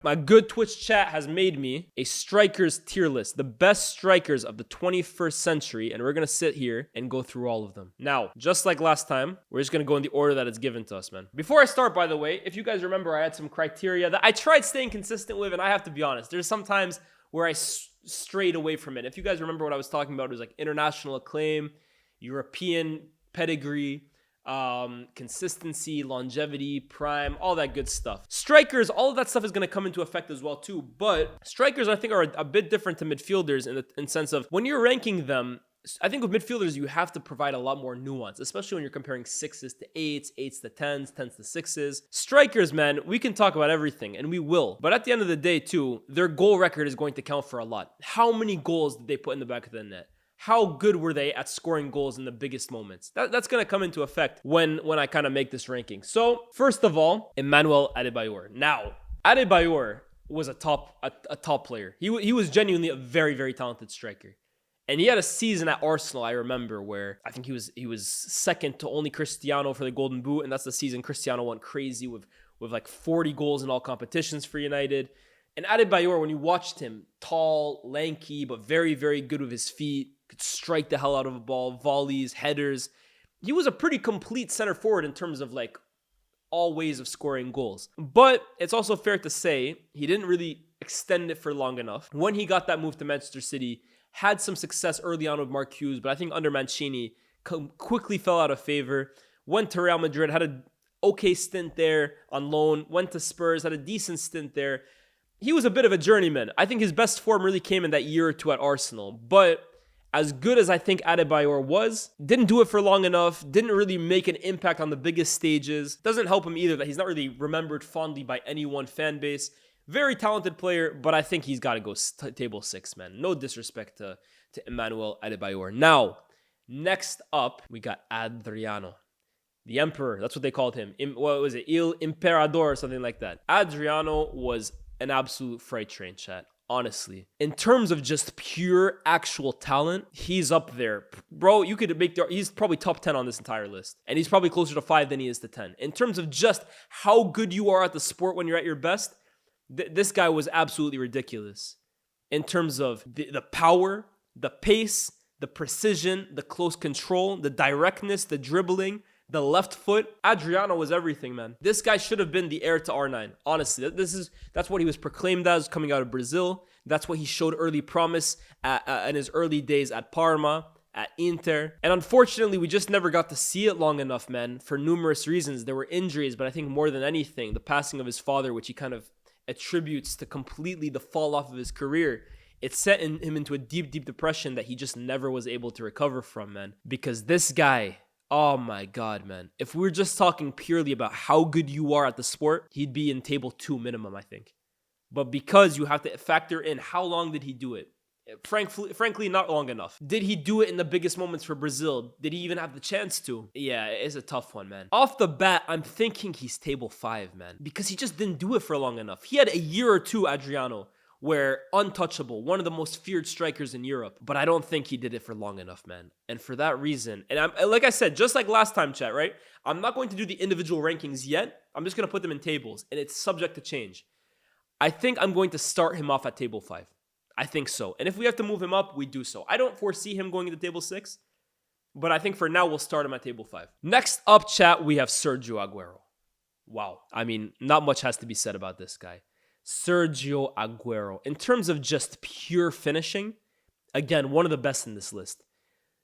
My good Twitch chat has made me a strikers tier list, the best strikers of the 21st century, and we're going to sit here and go through all of them. Now, just like last time, we're just going to go in the order that it's given to us, man. Before I start, by the way, if you guys remember, I had some criteria that I tried staying consistent with, and I have to be honest, there's some times where I strayed away from it. If you guys remember what I was talking about, it was like international acclaim, European pedigree, consistency, longevity, prime, all that good stuff. Strikers, all of that stuff is going to come into effect as well too, but strikers I think are a bit different to midfielders in the sense of when you're ranking them, I think with midfielders you have to provide a lot more nuance, especially when you're comparing 6s to 8s, 8s to 10s, 10s to 6s. Strikers, man, we can talk about everything, and we will, but at the end of the day too, their goal record is going to count for a lot. How many goals did they put in the back of the net? How good were they at scoring goals in the biggest moments? That's going to come into effect when I kind of make this ranking. So, first of all, Emmanuel Adebayor. Now, Adebayor was a top player. He was genuinely a very, very talented striker. And he had a season at Arsenal, I remember, where I think he was second to only Cristiano for the Golden Boot, and that's the season Cristiano went crazy with like 40 goals in all competitions for United. And Adebayor, when you watched him, tall, lanky, but very, very good with his feet, could strike the hell out of a ball, volleys, headers. He was a pretty complete center forward in terms of like all ways of scoring goals. But it's also fair to say he didn't really extend it for long enough. When he got that move to Manchester City, had some success early on with Mark Hughes, but I think under Mancini quickly fell out of favor. Went to Real Madrid, had an okay stint there on loan. Went to Spurs, had a decent stint there. He was a bit of a journeyman. I think his best form really came in that year or two at Arsenal. But as good as I think Adebayor was, didn't do it for long enough, didn't really make an impact on the biggest stages. Doesn't help him either that he's not really remembered fondly by any one fan base. Very talented player, but I think he's got to go table 6, man. No disrespect to Emmanuel Adebayor. Now, next up, we got Adriano. The Emperor, that's what they called him. What was it? Il Imperador or something like that. Adriano was an absolute freight train, chat. Honestly, in terms of just pure actual talent, he's up there. Bro, you could he's probably top 10 on this entire list. And he's probably closer to 5 than he is to 10. In terms of just how good you are at the sport when you're at your best, this guy was absolutely ridiculous. In terms of the power, the pace, the precision, the close control, the directness, the dribbling, the left foot, Adriano was everything, man. This guy should have been the heir to R9. Honestly, that's what he was proclaimed as coming out of Brazil. That's what he showed early promise in his early days at Parma, at Inter. And unfortunately, we just never got to see it long enough, man, for numerous reasons. There were injuries, but I think more than anything, the passing of his father, which he kind of attributes to completely the fall off of his career, it set him into a deep, deep depression that he just never was able to recover from, man. Because this guy, oh my God, man. If we're just talking purely about how good you are at the sport, he'd be in table 2 minimum, I think. But because you have to factor in how long did he do it? Frankly, not long enough. Did he do it in the biggest moments for Brazil? Did he even have the chance to? Yeah, it's a tough one, man. Off the bat, I'm thinking he's table 5, man. Because he just didn't do it for long enough. He had a year or two, Adriano, where untouchable, one of the most feared strikers in Europe. But I don't think he did it for long enough, man. And for that reason, and I'm like I said, just like last time, chat, right? I'm not going to do the individual rankings yet. I'm just going to put them in tables, and it's subject to change. I think I'm going to start him off at table 5. I think so. And if we have to move him up, we do so. I don't foresee him going into table 6, but I think for now, we'll start him at table 5. Next up, chat, we have Sergio Aguero. Wow. I mean, not much has to be said about this guy. Sergio Aguero. In terms of just pure finishing, again, one of the best in this list.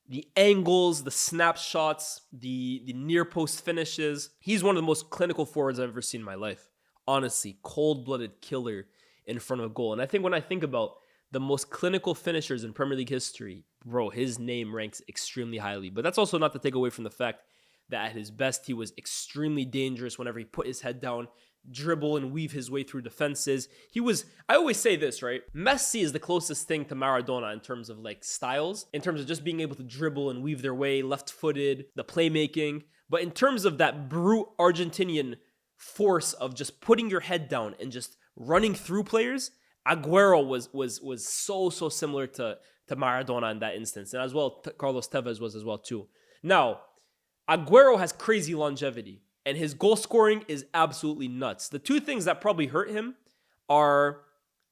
The angles, the snapshots, the near post finishes. He's one of the most clinical forwards I've ever seen in my life. Honestly, cold-blooded killer in front of a goal. And I think when I think about the most clinical finishers in Premier League history, bro, his name ranks extremely highly. But that's also not to take away from the fact that at his best, he was extremely dangerous whenever he put his head down, dribble and weave his way through defenses. I always say this, right? Messi is the closest thing to Maradona in terms of like styles, in terms of just being able to dribble and weave their way, left-footed, the playmaking. But in terms of that brute Argentinian force of just putting your head down and just running through players, Aguero was so similar to Maradona in that instance. And as well, Carlos Tevez was as well too. Now, Aguero has crazy longevity, and his goal scoring is absolutely nuts. The two things that probably hurt him are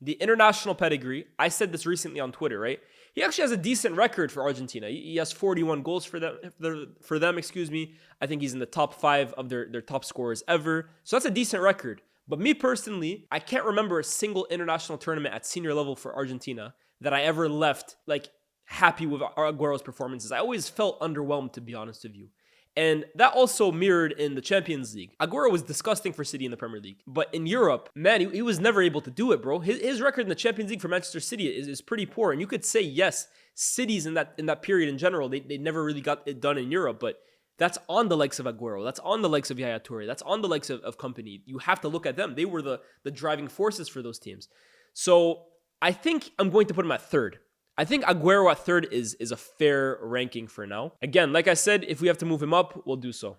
the international pedigree. I said this recently on Twitter, right? He actually has a decent record for Argentina. He has 41 goals for them, excuse me. I think he's in the top 5 of their top scorers ever. So that's a decent record. But me personally, I can't remember a single international tournament at senior level for Argentina that I ever left like happy with Aguero's performances. I always felt underwhelmed, to be honest with you. And that also mirrored in the Champions League. Aguero was disgusting for City in the Premier League. But in Europe, man, he was never able to do it, bro. His record in the Champions League for Manchester City is pretty poor. And you could say, yes, cities in that period in general, they never really got it done in Europe. But that's on the likes of Aguero. That's on the likes of Yaya Toure. That's on the likes of Company. You have to look at them. They were the driving forces for those teams. So I think I'm going to put him at third. I think Aguero at third is a fair ranking for now. Again, like I said, if we have to move him up, we'll do so.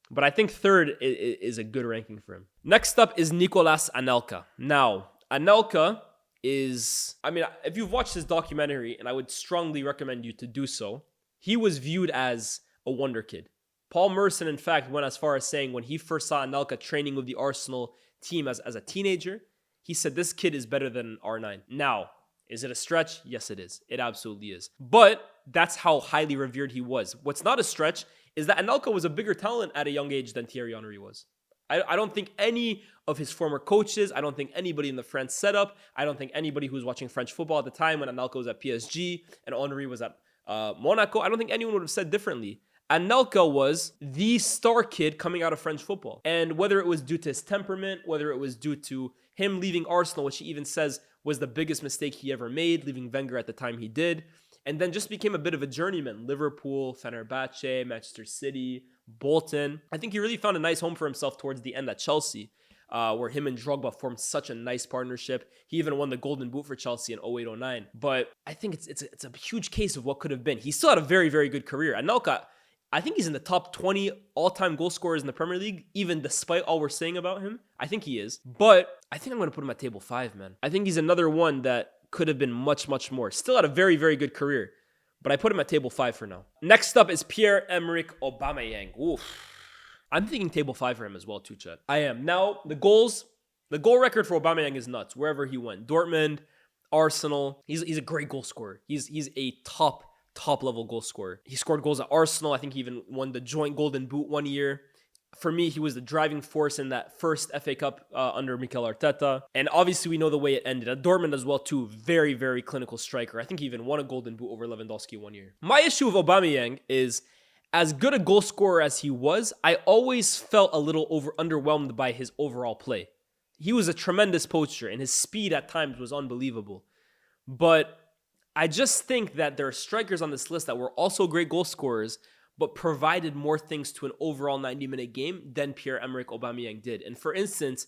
But I think third is a good ranking for him. Next up is Nicolas Anelka. Now, Anelka is, I mean, if you've watched his documentary, and I would strongly recommend you to do so, he was viewed as a wonder kid. Paul Merson, in fact, went as far as saying when he first saw Anelka training with the Arsenal team as a teenager, he said, this kid is better than R9. Now, is it a stretch? Yes, it is. It absolutely is. But that's how highly revered he was. What's not a stretch is that Anelka was a bigger talent at a young age than Thierry Henry was. I don't think any of his former coaches, I don't think anybody in the French setup, I don't think anybody who was watching French football at the time when Anelka was at PSG and Henry was at Monaco, I don't think anyone would have said differently. Anelka was the star kid coming out of French football. And whether it was due to his temperament, whether it was due to him leaving Arsenal, which he even says was the biggest mistake he ever made, leaving Wenger at the time he did, and then just became a bit of a journeyman. Liverpool, Fenerbahce, Manchester City, Bolton. I think he really found a nice home for himself towards the end at Chelsea, where him and Drogba formed such a nice partnership. He even won the Golden Boot for Chelsea in 08-09. But I think it's a huge case of what could have been. He still had a very, very good career. Anelka, I think he's in the top 20 all-time goal scorers in the Premier League, even despite all we're saying about him. I think he is. But I think I'm going to put him at table 5, man. I think he's another one that could have been much, much more. Still had a very, very good career. But I put him at table 5 for now. Next up is Pierre-Emerick Aubameyang. Oof. I'm thinking table 5 for him as well, too, Chet. I am. Now, the goal record for Aubameyang is nuts, wherever he went. Dortmund, Arsenal. He's a great goal scorer. He's a top level goal scorer. He scored goals at Arsenal. I think he even won the joint Golden Boot one year. For me, he was the driving force in that first FA Cup under Mikel Arteta. And obviously, we know the way it ended. At Dortmund as well, too. Very, very clinical striker. I think he even won a Golden Boot over Lewandowski one year. My issue with Aubameyang is, as good a goal scorer as he was, I always felt a little underwhelmed by his overall play. He was a tremendous poacher, and his speed at times was unbelievable. But I just think that there are strikers on this list that were also great goal scorers, but provided more things to an overall 90-minute game than Pierre-Emerick Aubameyang did. And for instance,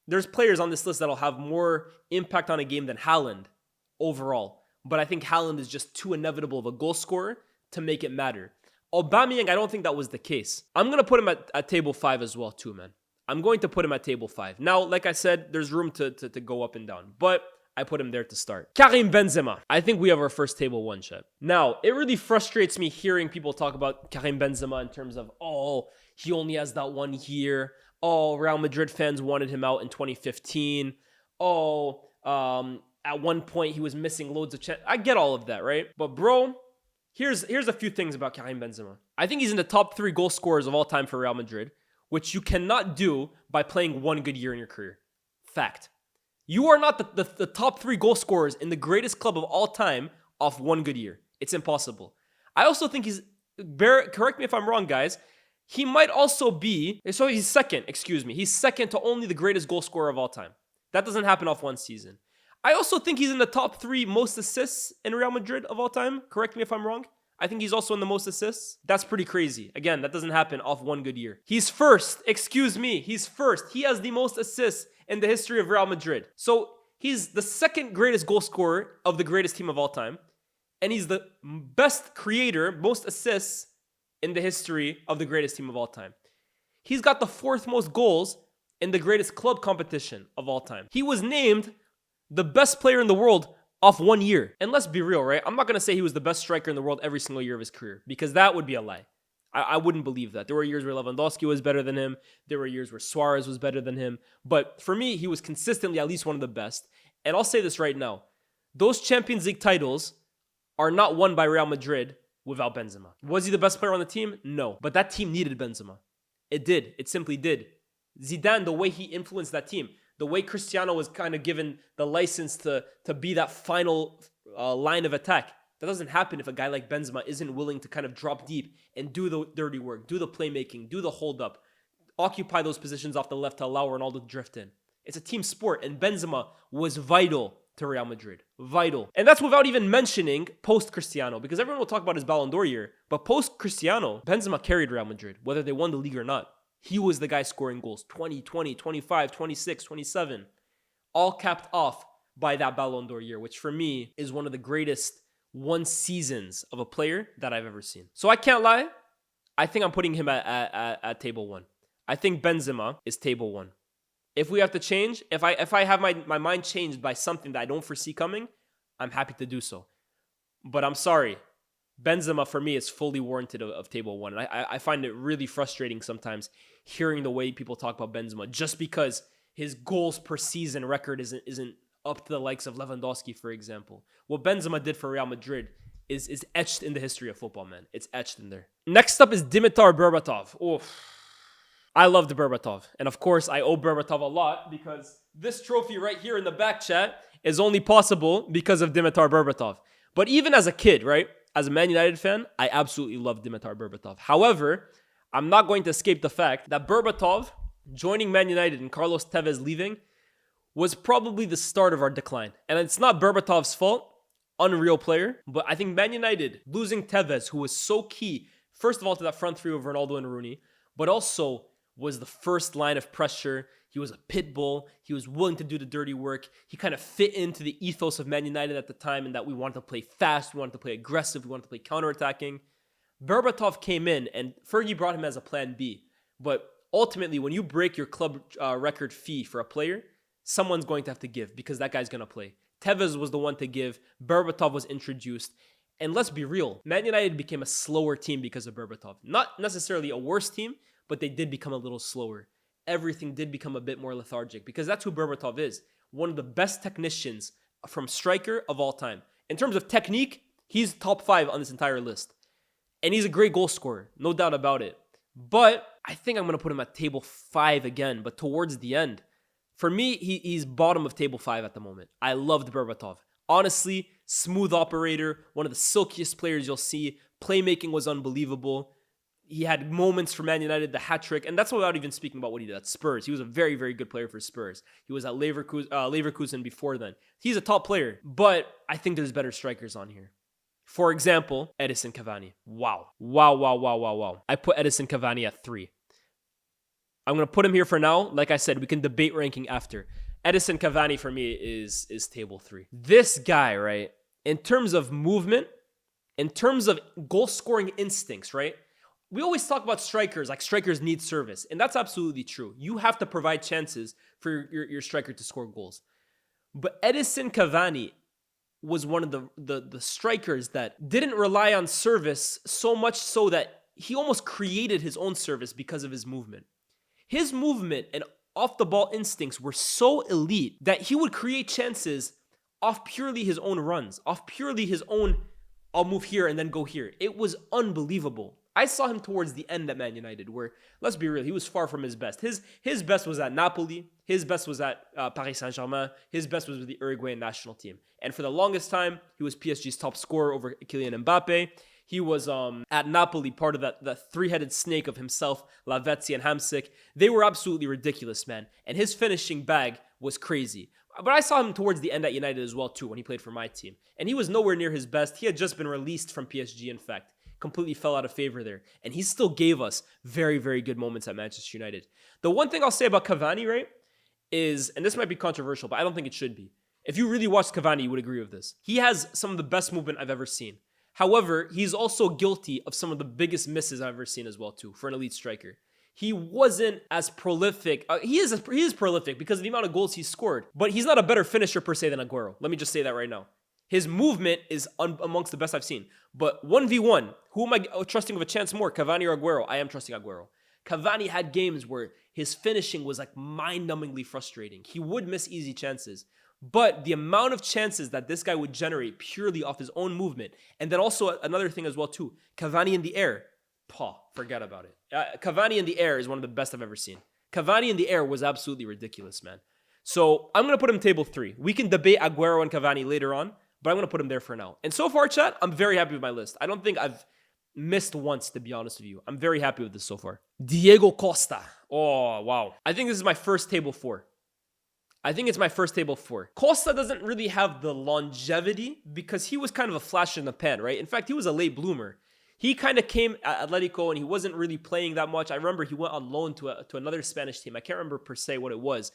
there's players on this list that'll have more impact on a game than Haaland overall. But I think Haaland is just too inevitable of a goal scorer to make it matter. Aubameyang, I don't think that was the case. I'm going to put him at table 5 as well too, man. I'm going to put him at table 5. Now, like I said, there's room to go up and down. But I put him there to start. Karim Benzema. I think we have our first table 1, Chet. Now, it really frustrates me hearing people talk about Karim Benzema in terms of, oh, he only has that 1 year. Oh, Real Madrid fans wanted him out in 2015. Oh, at one point he was missing loads of chances. I get all of that, right? But bro, here's a few things about Karim Benzema. I think he's in the top 3 goal scorers of all time for Real Madrid, which you cannot do by playing 1 good year in your career. Fact. You are not the top 3 goal scorers in the greatest club of all time off 1 good year. It's impossible. I also think correct me if I'm wrong, guys, he might also be, so he's second to only the greatest goal scorer of all time. That doesn't happen off 1 season. I also think he's in the top 3 most assists in Real Madrid of all time. Correct me if I'm wrong. I think he's also in the most assists. That's pretty crazy. Again, that doesn't happen off 1 good year. He's first. He's first. He has the most assists in the history of Real Madrid. So he's the second greatest goal scorer of the greatest team of all time. And he's the best creator, most assists in the history of the greatest team of all time. He's got the 4th most goals in the greatest club competition of all time. He was named the best player in the world off 1 year. And let's be real, right? I'm not going to say he was the best striker in the world every single year of his career, because that would be a lie. I wouldn't believe that. There were years where Lewandowski was better than him. There were years where Suarez was better than him. But for me, he was consistently at least one of the best. And I'll say this right now. Those Champions League titles are not won by Real Madrid without Benzema. Was he the best player on the team? No. But that team needed Benzema. It did. It simply did. Zidane, the way he influenced that team, the way Cristiano was kind of given the license to be that final line of attack, that doesn't happen if a guy like Benzema isn't willing to kind of drop deep and do the dirty work, do the playmaking, do the hold up, occupy those positions off the left to allow Ronaldo to drift in. It's a team sport, and Benzema was vital to Real Madrid. Vital. And that's without even mentioning post-Cristiano, because everyone will talk about his Ballon d'Or year, but post-Cristiano, Benzema carried Real Madrid, whether they won the league or not. He was the guy scoring goals, 20, 20, 25, 26, 27, all capped off by that Ballon d'Or year, which for me is one of the greatest one seasons of a player that I've ever seen. So I can't lie. I think I'm putting him at table one. I think Benzema is table one. If we have to change, if I have my mind changed by something that I don't foresee coming, I'm happy to do so. But I'm sorry. Benzema, for me, is fully warranted of table one. And I find it really frustrating sometimes hearing the way people talk about Benzema just because his goals per season record isn't up to the likes of Lewandowski, for example. What Benzema did for Real Madrid is etched in the history of football, man. It's etched in there. Next up is Dimitar Berbatov. Oof. I loved Berbatov. And of course, I owe Berbatov a lot because this trophy right here in the back chat is only possible because of Dimitar Berbatov. But even as a kid, right? As a Man United fan, I absolutely loved Dimitar Berbatov. However, I'm not going to escape the fact that Berbatov joining Man United and Carlos Tevez leaving was probably the start of our decline. And it's not Berbatov's fault, unreal player, but I think Man United losing Tevez, who was so key, first of all, to that front three of Ronaldo and Rooney, but also was the first line of pressure. He was a pit bull. He was willing to do the dirty work. He kind of fit into the ethos of Man United at the time in that we wanted to play fast, we wanted to play aggressive, we wanted to play counterattacking. Berbatov came in and Fergie brought him as a plan B. But ultimately, when you break your club record fee for a player, someone's going to have to give because that guy's going to play. Tevez was the one to give. Berbatov was introduced. And let's be real, Man United became a slower team because of Berbatov. Not necessarily a worse team, but they did become a little slower. Everything did become a bit more lethargic because that's who Berbatov is. One of the best technicians from striker of all time. In terms of technique, he's top 5 on this entire list. And he's a great goal scorer, no doubt about it. But I think I'm going to put him at table 5 again, but towards the end. For me, he's bottom of table 5 at the moment. I loved Berbatov. Honestly, smooth operator, one of the silkiest players you'll see. Playmaking was unbelievable. He had moments for Man United, the hat trick, and that's without even speaking about what he did at Spurs. He was a very, very good player for Spurs. He was at Leverkusen before then. He's a top player, but I think there's better strikers on here. For example, Edison Cavani. Wow. I put Edison Cavani at 3. I'm going to put him here for now. Like I said, we can debate ranking after. Edison Cavani for me is table 3. This guy, right, in terms of movement, in terms of goal-scoring instincts, right, we always talk about strikers, like strikers need service. And that's absolutely true. You have to provide chances for your striker to score goals. But Edison Cavani was one of the strikers that didn't rely on service so much so that he almost created his own service because of his movement. His movement and off-the-ball instincts were so elite that he would create chances off purely his own runs, off purely his own, I'll move here and then go here. It was unbelievable. I saw him towards the end at Man United where, let's be real, he was far from his best. His best was at Napoli. His best was at Paris Saint-Germain. His best was with the Uruguayan national team. And for the longest time, he was PSG's top scorer over Kylian Mbappe. He was at Napoli, part of that three-headed snake of himself, Lavezzi and Hamsik. They were absolutely ridiculous, man. And his finishing bag was crazy. But I saw him towards the end at United as well, too, when he played for my team. And he was nowhere near his best. He had just been released from PSG, in fact. Completely fell out of favor there. And he still gave us very, very good moments at Manchester United. The one thing I'll say about Cavani, right, is, and this might be controversial, but I don't think it should be. If you really watch Cavani, you would agree with this. He has some of the best movement I've ever seen. However, he's also guilty of some of the biggest misses I've ever seen as well, too, for an elite striker. He wasn't as prolific. He is prolific because of the amount of goals he scored, but he's not a better finisher per se than Aguero. Let me just say that right now. His movement is amongst the best I've seen. But 1v1, who am I trusting with a chance more, Cavani or Aguero? I am trusting Aguero. Cavani had games where his finishing was like mind-numbingly frustrating. He would miss easy chances. But the amount of chances that this guy would generate purely off his own movement, and then also another thing as well too, Cavani in the air, forget about it. Cavani in the air is one of the best I've ever seen. Cavani in the air was absolutely ridiculous, man. So I'm going to put him table 3. We can debate Aguero and Cavani later on, but I'm going to put him there for now. And so far, chat, I'm very happy with my list. I don't think I've missed once, to be honest with you. I'm very happy with this so far. Diego Costa. Oh, wow. I think this is my first table 4. I think it's my first table 4. Costa doesn't really have the longevity because he was kind of a flash in the pan, right? In fact, he was a late bloomer. He kind of came at Atletico and he wasn't really playing that much. I remember he went on loan to another Spanish team. I can't remember per se what it was.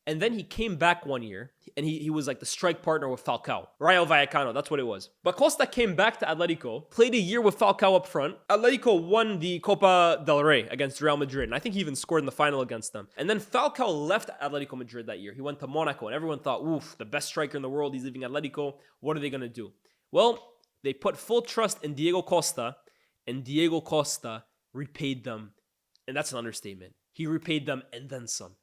And then he came back one year and he was like the strike partner with Falcao. Rayo Vallecano, that's what it was. But Costa came back to Atletico, played a year with Falcao up front. Atletico won the Copa del Rey against Real Madrid. And I think he even scored in the final against them. And then Falcao left Atletico Madrid that year. He went to Monaco and everyone thought, oof, the best striker in the world. He's leaving Atletico. What are they going to do? Well, they put full trust in Diego Costa and Diego Costa repaid them. And that's an understatement. He repaid them and then some.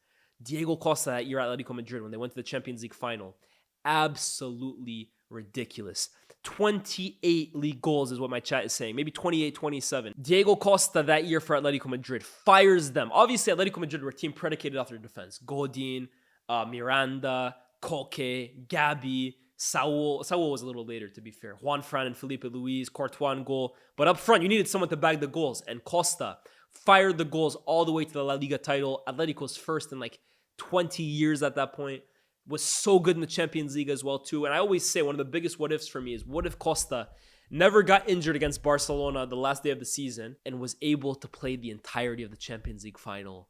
Diego Costa that year at Atletico Madrid when they went to the Champions League final. Absolutely ridiculous. 28 league goals is what my chat is saying. Maybe 28, 27. Diego Costa that year for Atletico Madrid fires them. Obviously, Atletico Madrid were a team predicated off their defense. Godin, Miranda, Koke, Gabi, Saul. Saul was a little later, to be fair. Juan Fran and Felipe Luis, Courtois and goal. But up front, you needed someone to bag the goals. And Costa fired the goals all the way to the La Liga title. Atletico's first in like 20 years at that point. Was so good in the Champions League as well too. And I always say one of the biggest what ifs for me is what if Costa never got injured against Barcelona the last day of the season and was able to play the entirety of the Champions League final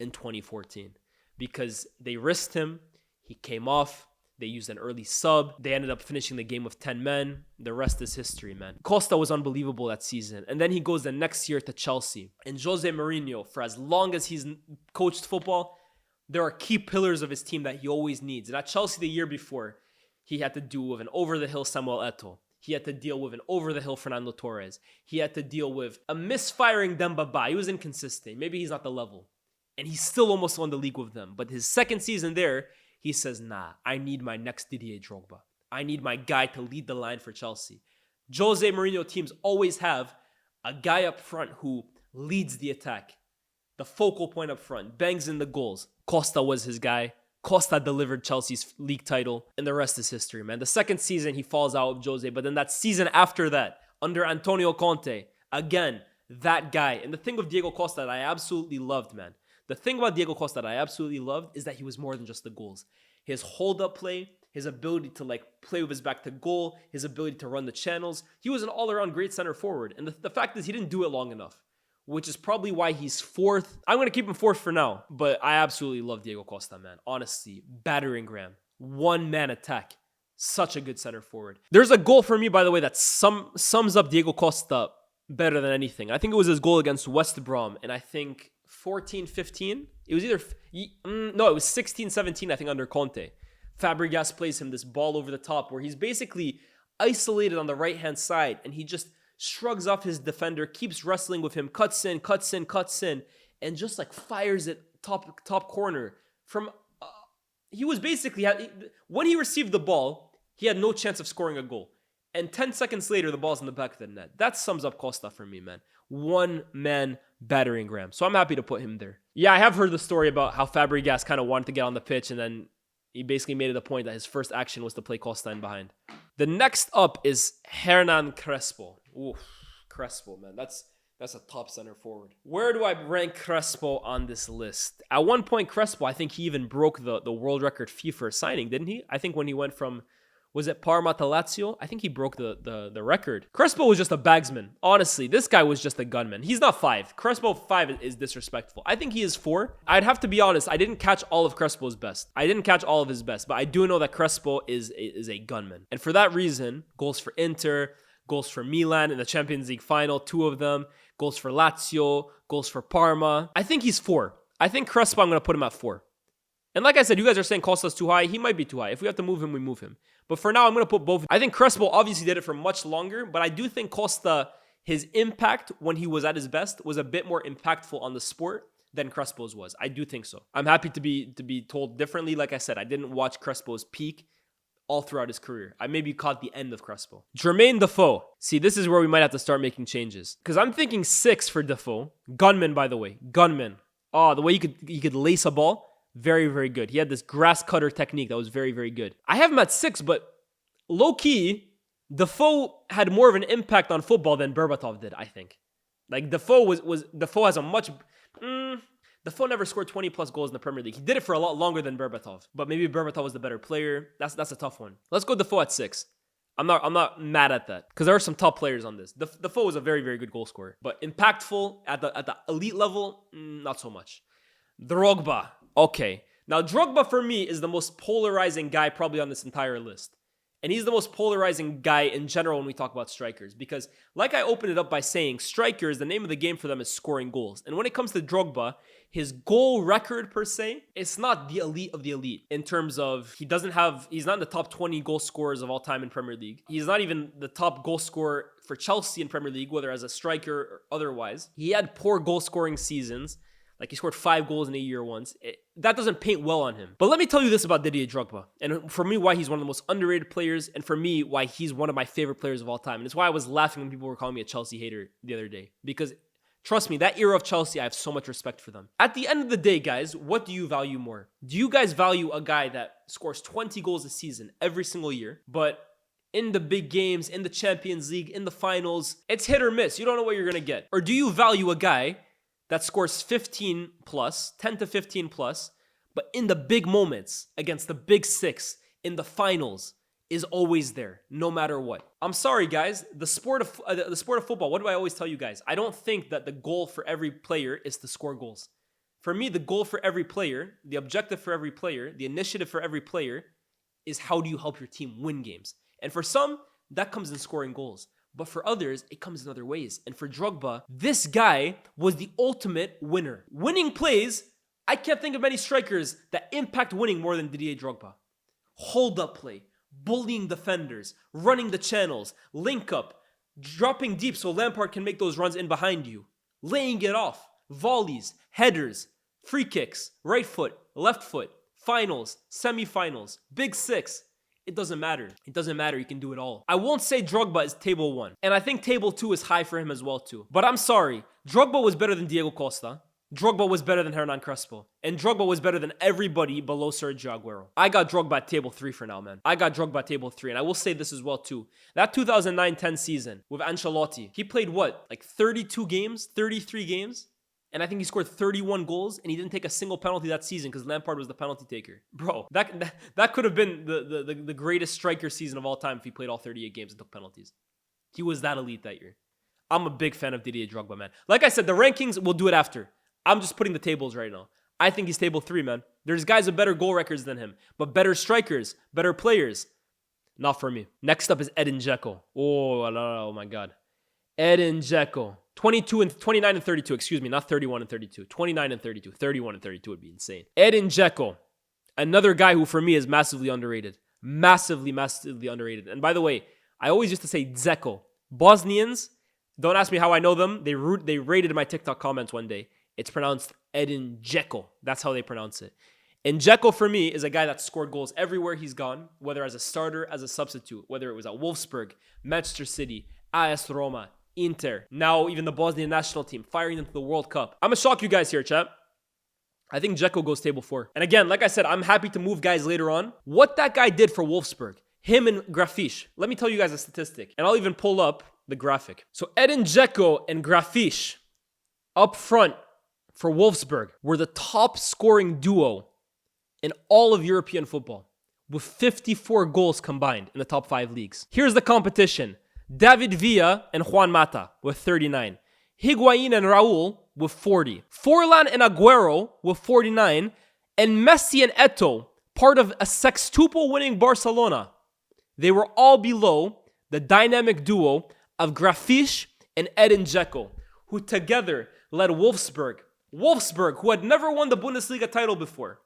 in 2014. Because they risked him. He came off. They used an early sub. They ended up finishing the game with 10 men. The rest is history, man. Costa was unbelievable that season. And then he goes the next year to Chelsea. And Jose Mourinho, for as long as he's coached football, there are key pillars of his team that he always needs. And at Chelsea the year before, he had to deal with an over-the-hill Samuel Eto'o. He had to deal with an over-the-hill Fernando Torres. He had to deal with a misfiring Demba Ba. He was inconsistent. Maybe he's not the level. And he still almost won the league with them. But his second season there, he says, nah, I need my next Didier Drogba. I need my guy to lead the line for Chelsea. Jose Mourinho teams always have a guy up front who leads the attack. The focal point up front, bangs in the goals. Costa was his guy. Costa delivered Chelsea's league title, and the rest is history, man. The second season, he falls out with Jose, but then that season after that, under Antonio Conte, again, that guy. And the thing with Diego Costa that I absolutely loved, man, the thing about Diego Costa that I absolutely loved is that he was more than just the goals. His hold-up play, his ability to play with his back to goal, his ability to run the channels. He was an all-around great center forward. And the fact is he didn't do it long enough, which is probably why he's 4th. I'm going to keep him 4th for now, but I absolutely love Diego Costa, man. Honestly, battering ram. One-man attack. Such a good center forward. There's a goal for me, by the way, that sums up Diego Costa better than anything. I think it was his goal against West Brom, and I think 14-15. It was either... No, it was 16-17, I think, under Conte. Fabregas plays him this ball over the top where he's basically isolated on the right-hand side, and he just shrugs off his defender, keeps wrestling with him, cuts in, and just fires it top corner. From he was basically... when he received the ball, he had no chance of scoring a goal. And 10 seconds later, the ball's in the back of the net. That sums up Costa for me, man. One-man battering ram. So I'm happy to put him there. Yeah, I have heard the story about how Fabregas kind of wanted to get on the pitch, and then he basically made it a point that his first action was to play Costa in behind. The next up is Hernan Crespo. Oof, Crespo, man. That's a top center forward. Where do I rank Crespo on this list? At one point, Crespo, I think he even broke the world record fee for a signing, didn't he? I think when he went from... Was it Parma to Lazio? I think he broke the record. Crespo was just a bagsman. Honestly, this guy was just a gunman. He's not 5. Crespo 5 is disrespectful. I think he is 4. I'd have to be honest. I didn't catch all of Crespo's best. I didn't catch all of his best, but I do know that Crespo is a gunman. And for that reason, goals for Inter, goals for Milan in the Champions League final, 2 of them, goals for Lazio, goals for Parma. I think he's 4. I think Crespo, I'm going to put him at 4. And like I said, you guys are saying Costa's too high. He might be too high. If we have to move him, we move him. But for now, I'm going to put both. I think Crespo obviously did it for much longer, but I do think Costa, his impact when he was at his best was a bit more impactful on the sport than Crespo's was. I do think so. I'm happy to be told differently. Like I said, I didn't watch Crespo's peak all throughout his career. I maybe caught the end of Crespo. Jermaine Defoe. See, this is where we might have to start making changes. Because I'm thinking 6 for Defoe. Gunman, by the way. Gunman. Oh, the way he could lace a ball. Very, very good. He had this grass cutter technique that was very, very good. I have him at 6, but low-key, Defoe had more of an impact on football than Berbatov did, I think. Like, Defoe has a much... Defoe never scored 20 plus goals in the Premier League. He did it for a lot longer than Berbatov. But maybe Berbatov was the better player. That's a tough one. Let's go Defoe at 6. I'm not mad at that. Because there are some top players on this. Defoe was a very, very good goal scorer. But impactful at the elite level, not so much. Drogba. Okay. Now, Drogba for me is the most polarizing guy probably on this entire list. And he's the most polarizing guy in general when we talk about strikers. Because like I opened it up by saying, strikers, the name of the game for them is scoring goals. And when it comes to Drogba, his goal record per se, it's not the elite of the elite. In terms of, he's not in the top 20 goal scorers of all time in Premier League. He's not even the top goal scorer for Chelsea in Premier League, whether as a striker or otherwise. He had poor goal scoring seasons. Like he scored 5 goals in a year once. That doesn't paint well on him. But let me tell you this about Didier Drogba. And for me, why he's one of the most underrated players. And for me, why he's one of my favorite players of all time. And it's why I was laughing when people were calling me a Chelsea hater the other day. Because trust me, that era of Chelsea, I have so much respect for them. At the end of the day, guys, what do you value more? Do you guys value a guy that scores 20 goals a season every single year, but in the big games, in the Champions League, in the finals, it's hit or miss. You don't know what you're going to get. Or do you value a guy that scores 15 plus, 10 to 15 plus, but in the big moments against the big 6 in the finals is always there, no matter what? I'm sorry, guys. The sport of football, what do I always tell you guys? I don't think that the goal for every player is to score goals. For me, the goal for every player, the objective for every player, the initiative for every player is how do you help your team win games? And for some, that comes in scoring goals. But for others, it comes in other ways. And for Drogba, this guy was the ultimate winner. Winning plays, I can't think of many strikers that impact winning more than Didier Drogba. Hold up play, bullying defenders, running the channels, link up, dropping deep so Lampard can make those runs in behind you, laying it off, volleys, headers, free kicks, right foot, left foot, finals, semifinals, big 6. It doesn't matter. It doesn't matter. He can do it all. I won't say Drogba is table 1. And I think table 2 is high for him as well too. But I'm sorry. Drogba was better than Diego Costa. Drogba was better than Hernan Crespo. And Drogba was better than everybody below Sergio Aguero. I got Drogba at table 3 for now, man. I got Drogba at table 3. And I will say this as well too. That 2009-10 season with Ancelotti, he played what? Like 32 games? 33 games? And I think he scored 31 goals, and he didn't take a single penalty that season because Lampard was the penalty taker. Bro, that could have been the greatest striker season of all time if he played all 38 games and took penalties. He was that elite that year. I'm a big fan of Didier Drogba, man. Like I said, the rankings, we'll do it after. I'm just putting the tables right now. I think he's table 3, man. There's guys with better goal records than him, but better strikers, better players. Not for me. Next up is Edin Dzeko. Oh my God. Edin Dzeko. 29 and 32, excuse me, not 31 and 32. 29 and 32. 31 and 32 would be insane. Edin Dzeko, another guy who for me is massively underrated. Massively underrated. And by the way, I always used to say Dzeko. Bosnians, don't ask me how I know them. They rated my TikTok comments one day. It's pronounced Edin Dzeko. That's how they pronounce it. And Dzeko for me is a guy that scored goals everywhere he's gone, whether as a starter, as a substitute, whether it was at Wolfsburg, Manchester City, AS Roma, Inter, now even the Bosnian national team, firing into the World Cup. I'm going to shock you guys here, chat. I think Dzeko goes table 4. And again, like I said, I'm happy to move guys later on. What that guy did for Wolfsburg, him and Grafisch. Let me tell you guys a statistic, and I'll even pull up the graphic. So Edin Dzeko and Grafisch up front for Wolfsburg were the top scoring duo in all of European football with 54 goals combined in the top 5 leagues. Here's the competition. David Villa and Juan Mata with 39. Higuain and Raul with 40. Forlan and Aguero with 49. And Messi and Eto'o, part of a sextuple winning Barcelona. They were all below the dynamic duo of Grafisch and Edin Dzeko, who together led Wolfsburg. Wolfsburg, who had never won the Bundesliga title before.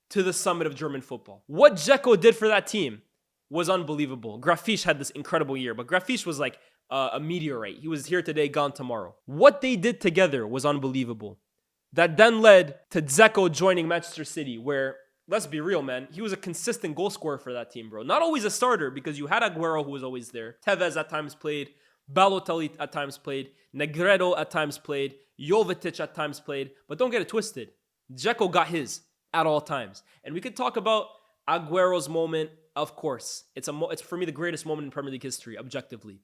to the summit of German football. What Dzeko did for that team was unbelievable. Graffisch had this incredible year, but Graffisch was like a meteorite. He was here today, gone tomorrow. What they did together was unbelievable. That then led to Dzeko joining Manchester City, where, let's be real, man, he was a consistent goal scorer for that team, bro. Not always a starter, because you had Aguero, who was always there. Tevez at times played. Balotelli at times played. Negredo at times played. Jovetic at times played. But don't get it twisted. Dzeko got his at all times. And we could talk about Aguero's moment, of course. It's for me the greatest moment in Premier League history, objectively.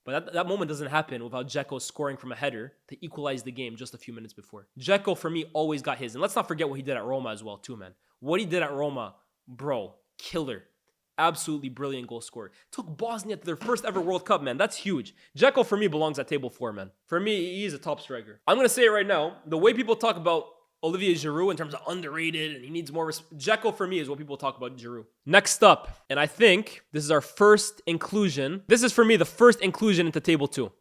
But that moment doesn't happen without Dzeko scoring from a header to equalize the game just a few minutes before. Dzeko, for me, always got his. And let's not forget what he did at Roma as well, too, man. What he did at Roma, bro, killer. Absolutely brilliant goal scorer. Took Bosnia to their first ever World Cup, man. That's huge. Dzeko, for me, belongs at table 4, man. For me, he's a top striker. I'm going to say it right now. The way people talk about Olivier Giroud in terms of underrated and he needs more Dzeko, for me, is what people talk about Giroud. Next up, and I think this is our first inclusion. This is, for me, the first inclusion into table 2.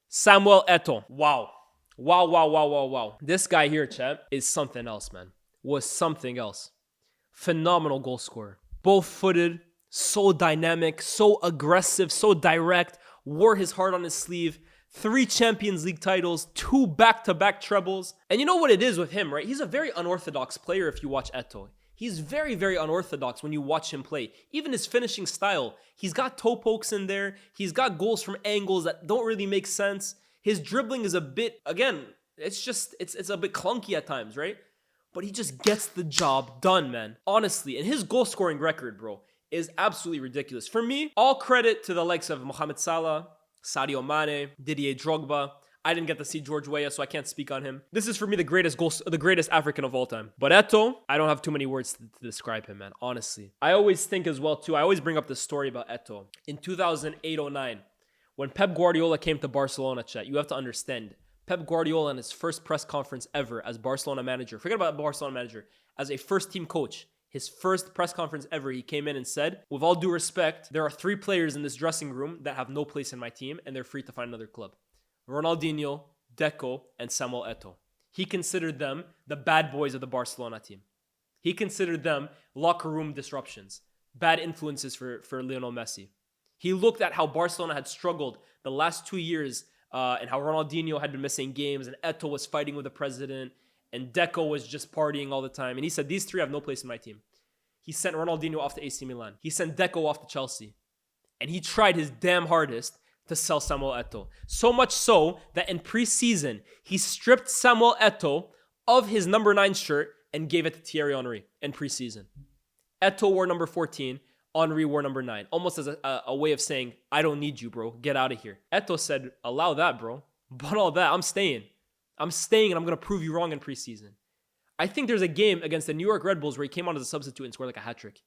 Samuel Eto'o. Wow. Wow. This guy here, chat, is something else, man. Was something else. Phenomenal goal scorer. Both-footed, so dynamic, so aggressive, so direct, wore his heart on his sleeve. 3 Champions League titles, 2 back-to-back trebles. And you know what it is with him, right? He's a very unorthodox player if you watch Eto'o. He's very, very unorthodox when you watch him play. Even his finishing style, he's got toe pokes in there. He's got goals from angles that don't really make sense. His dribbling is a bit, again, it's a bit clunky at times, right? But he just gets the job done, man. Honestly, and his goal scoring record, bro, is absolutely ridiculous. For me, all credit to the likes of Mohamed Salah, Sadio Mane, Didier Drogba. I didn't get to see George Weah, so I can't speak on him. This is for me the greatest African of all time. But Eto'o, I don't have too many words to describe him, man. Honestly, I always think as well too. I always bring up this story about Eto'o in 2008-09 when Pep Guardiola came to Barcelona. Chat, you have to understand. Pep Guardiola in his first press conference ever as Barcelona manager. Forget about Barcelona manager. As a first team coach, his first press conference ever, he came in and said, with all due respect, there are 3 players in this dressing room that have no place in my team and they're free to find another club. Ronaldinho, Deco, and Samuel Eto'o. He considered them the bad boys of the Barcelona team. He considered them locker room disruptions, bad influences for Lionel Messi. He looked at how Barcelona had struggled the last 2 years and how Ronaldinho had been missing games and Eto'o was fighting with the president and Deco was just partying all the time. And he said, these 3 have no place in my team. He sent Ronaldinho off to AC Milan. He sent Deco off to Chelsea. And he tried his damn hardest to sell Samuel Eto'o. So much so that in preseason, he stripped Samuel Eto'o of his number 9 shirt and gave it to Thierry Henry in preseason. Eto'o wore number 14. Henry wore number 9. Almost as a way of saying, I don't need you, bro. Get out of here. Eto'o said, allow that, bro. But all that, I'm staying and I'm going to prove you wrong in preseason. I think there's a game against the New York Red Bulls where he came on as a substitute and scored like a hat trick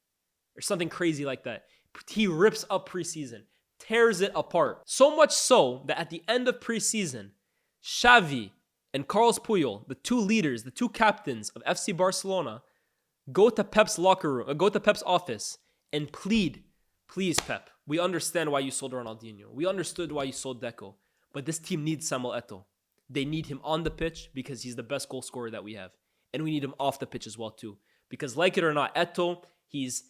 or something crazy like that. He rips up preseason, tears it apart. So much so that at the end of preseason, Xavi and Carlos Puyol, the 2 leaders, the 2 captains of FC Barcelona, go to Pep's locker room, go to Pep's office and plead, please, Pep, we understand why you sold Ronaldinho. We understood why you sold Deco. But this team needs Samuel Eto'o. They need him on the pitch because he's the best goal scorer that we have. And we need him off the pitch as well, too. Because like it or not, Eto'o, he's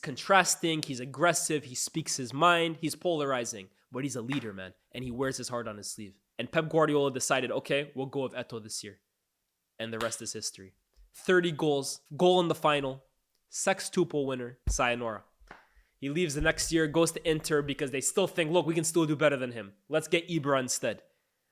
contrasting, he's aggressive, he speaks his mind, he's polarizing. But he's a leader, man. And he wears his heart on his sleeve. And Pep Guardiola decided, okay, we'll go with Eto'o this year. And the rest is history. 30 goals, goal in the final, sextuple winner, sayonara. He leaves the next year, goes to Inter because they still think, look, we can still do better than him. Let's get Ibra instead.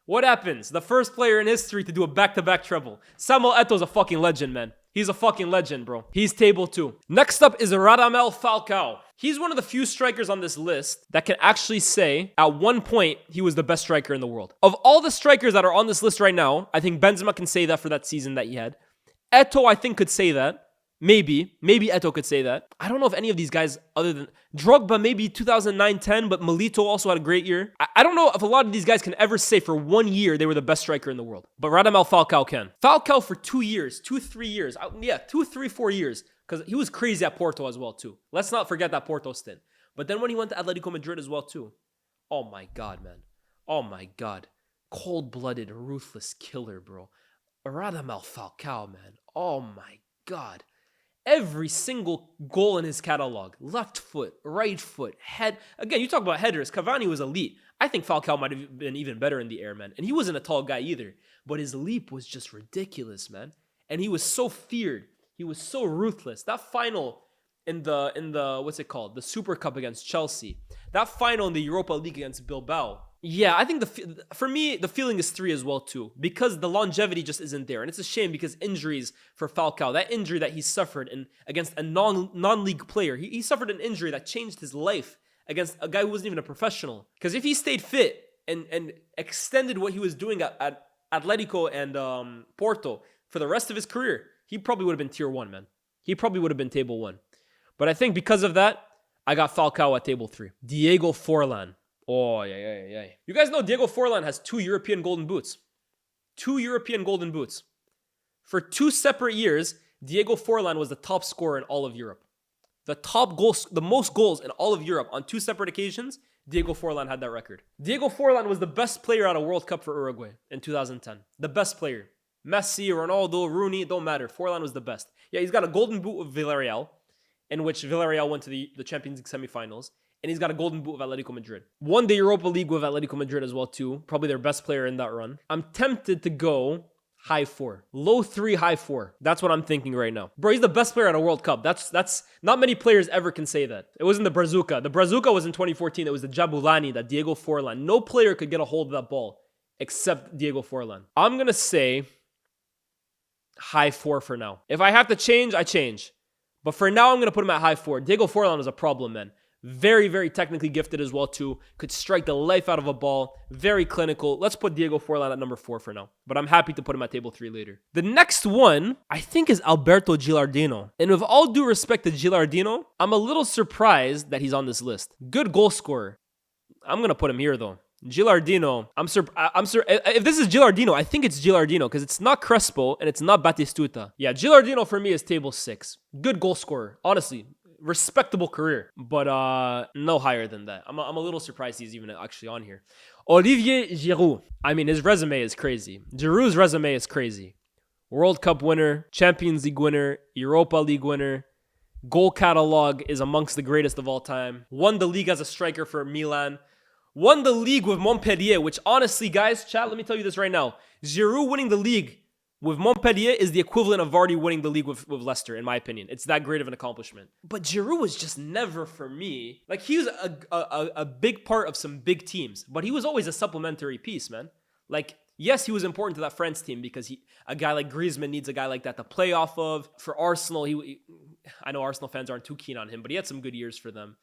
What happens? The first player in history to do a back-to-back treble. Samuel Eto'o's a fucking legend, man. He's a fucking legend, bro. He's table 2. Next up is Radamel Falcao. He's one of the few strikers on this list that can actually say, at one point, he was the best striker in the world. Of all the strikers that are on this list right now, I think Benzema can say that for that season that he had. Eto'o, I think, could say that. Maybe Eto'o could say that. I don't know if any of these guys, other than Drogba, maybe 2009-10, but Milito also had a great year. I don't know if a lot of these guys can ever say for 1 year they were the best striker in the world. But Radamel Falcao can. Falcao for 2 years, 2-3 years. 4 years. Because he was crazy at Porto as well, too. Let's not forget that Porto stint. But then when he went to Atletico Madrid as well, too. Oh my God, man. Oh my God. Cold-blooded, ruthless killer, bro. Radamel Falcao, man. Oh my God. Every single goal in his catalog. Left foot, right foot, head. Again, you talk about headers. Cavani was elite. I think Falcao might have been even better in the air, man. And he wasn't a tall guy either. But his leap was just ridiculous, man. And he was so feared. He was so ruthless. That final in the what's it called? The Super Cup against Chelsea. That final in the Europa League against Bilbao. Yeah, I think for me, the feeling is 3 as well, too. Because the longevity just isn't there. And it's a shame because injuries for Falcao, that injury that he suffered against a non-league player, he suffered an injury that changed his life against a guy who wasn't even a professional. Because if he stayed fit and extended what he was doing at Atletico and Porto for the rest of his career, he probably would have been tier 1, man. He probably would have been table 1. But I think because of that, I got Falcao at table 3. Diego Forlan. Oh, yeah. You guys know Diego Forlan has 2 European golden boots. 2 European golden boots. For 2 separate years, Diego Forlan was the top scorer in all of Europe. The most goals in all of Europe on 2 separate occasions, Diego Forlan had that record. Diego Forlan was the best player at a World Cup for Uruguay in 2010. The best player. Messi, Ronaldo, Rooney, don't matter. Forlan was the best. Yeah, he's got a golden boot with Villarreal, in which Villarreal went to the Champions League semifinals. And he's got a golden boot with Atletico Madrid. Won the Europa League with Atletico Madrid as well, too. Probably their best player in that run. I'm tempted to go high 4. Low 3, high 4. That's what I'm thinking right now. Bro, he's the best player at a World Cup. That's not many players ever can say that. It wasn't the Brazuca. The Brazuca was in 2014. It was the Jabulani, that Diego Forlan. No player could get a hold of that ball except Diego Forlan. I'm going to say high 4 for now. If I have to change, I change. But for now, I'm going to put him at high 4. Diego Forlan is a problem, man. Very, very technically gifted as well, too. Could strike the life out of a ball. Very clinical. Let's put Diego Forlan at number 4 for now. But I'm happy to put him at table 3 later. The next one, I think, is Alberto Gilardino. And with all due respect to Gilardino, I'm a little surprised that he's on this list. Good goal scorer. I'm going to put him here, though. Gilardino, if this is Gilardino, I think it's Gilardino because it's not Crespo and it's not Batistuta. Yeah, Gilardino for me is table 6. Good goal scorer. Honestly, respectable career, but no higher than that. I'm a little surprised he's even actually on here. Olivier Giroud. I mean, his resume is crazy. Giroud's resume is crazy. World Cup winner, Champions League winner, Europa League winner. Goal catalog is amongst the greatest of all time. Won the league as a striker for Milan. Won the league with Montpellier, which honestly, guys, chat, let me tell you this right now. Giroud winning the league with Montpellier is the equivalent of Vardy winning the league with Leicester, in my opinion. It's that great of an accomplishment. But Giroud was just never for me. Like, he was a big part of some big teams, but he was always a supplementary piece, man. Like, yes, he was important to that France team because a guy like Griezmann needs a guy like that to play off of. For Arsenal, I know Arsenal fans aren't too keen on him, but he had some good years for them.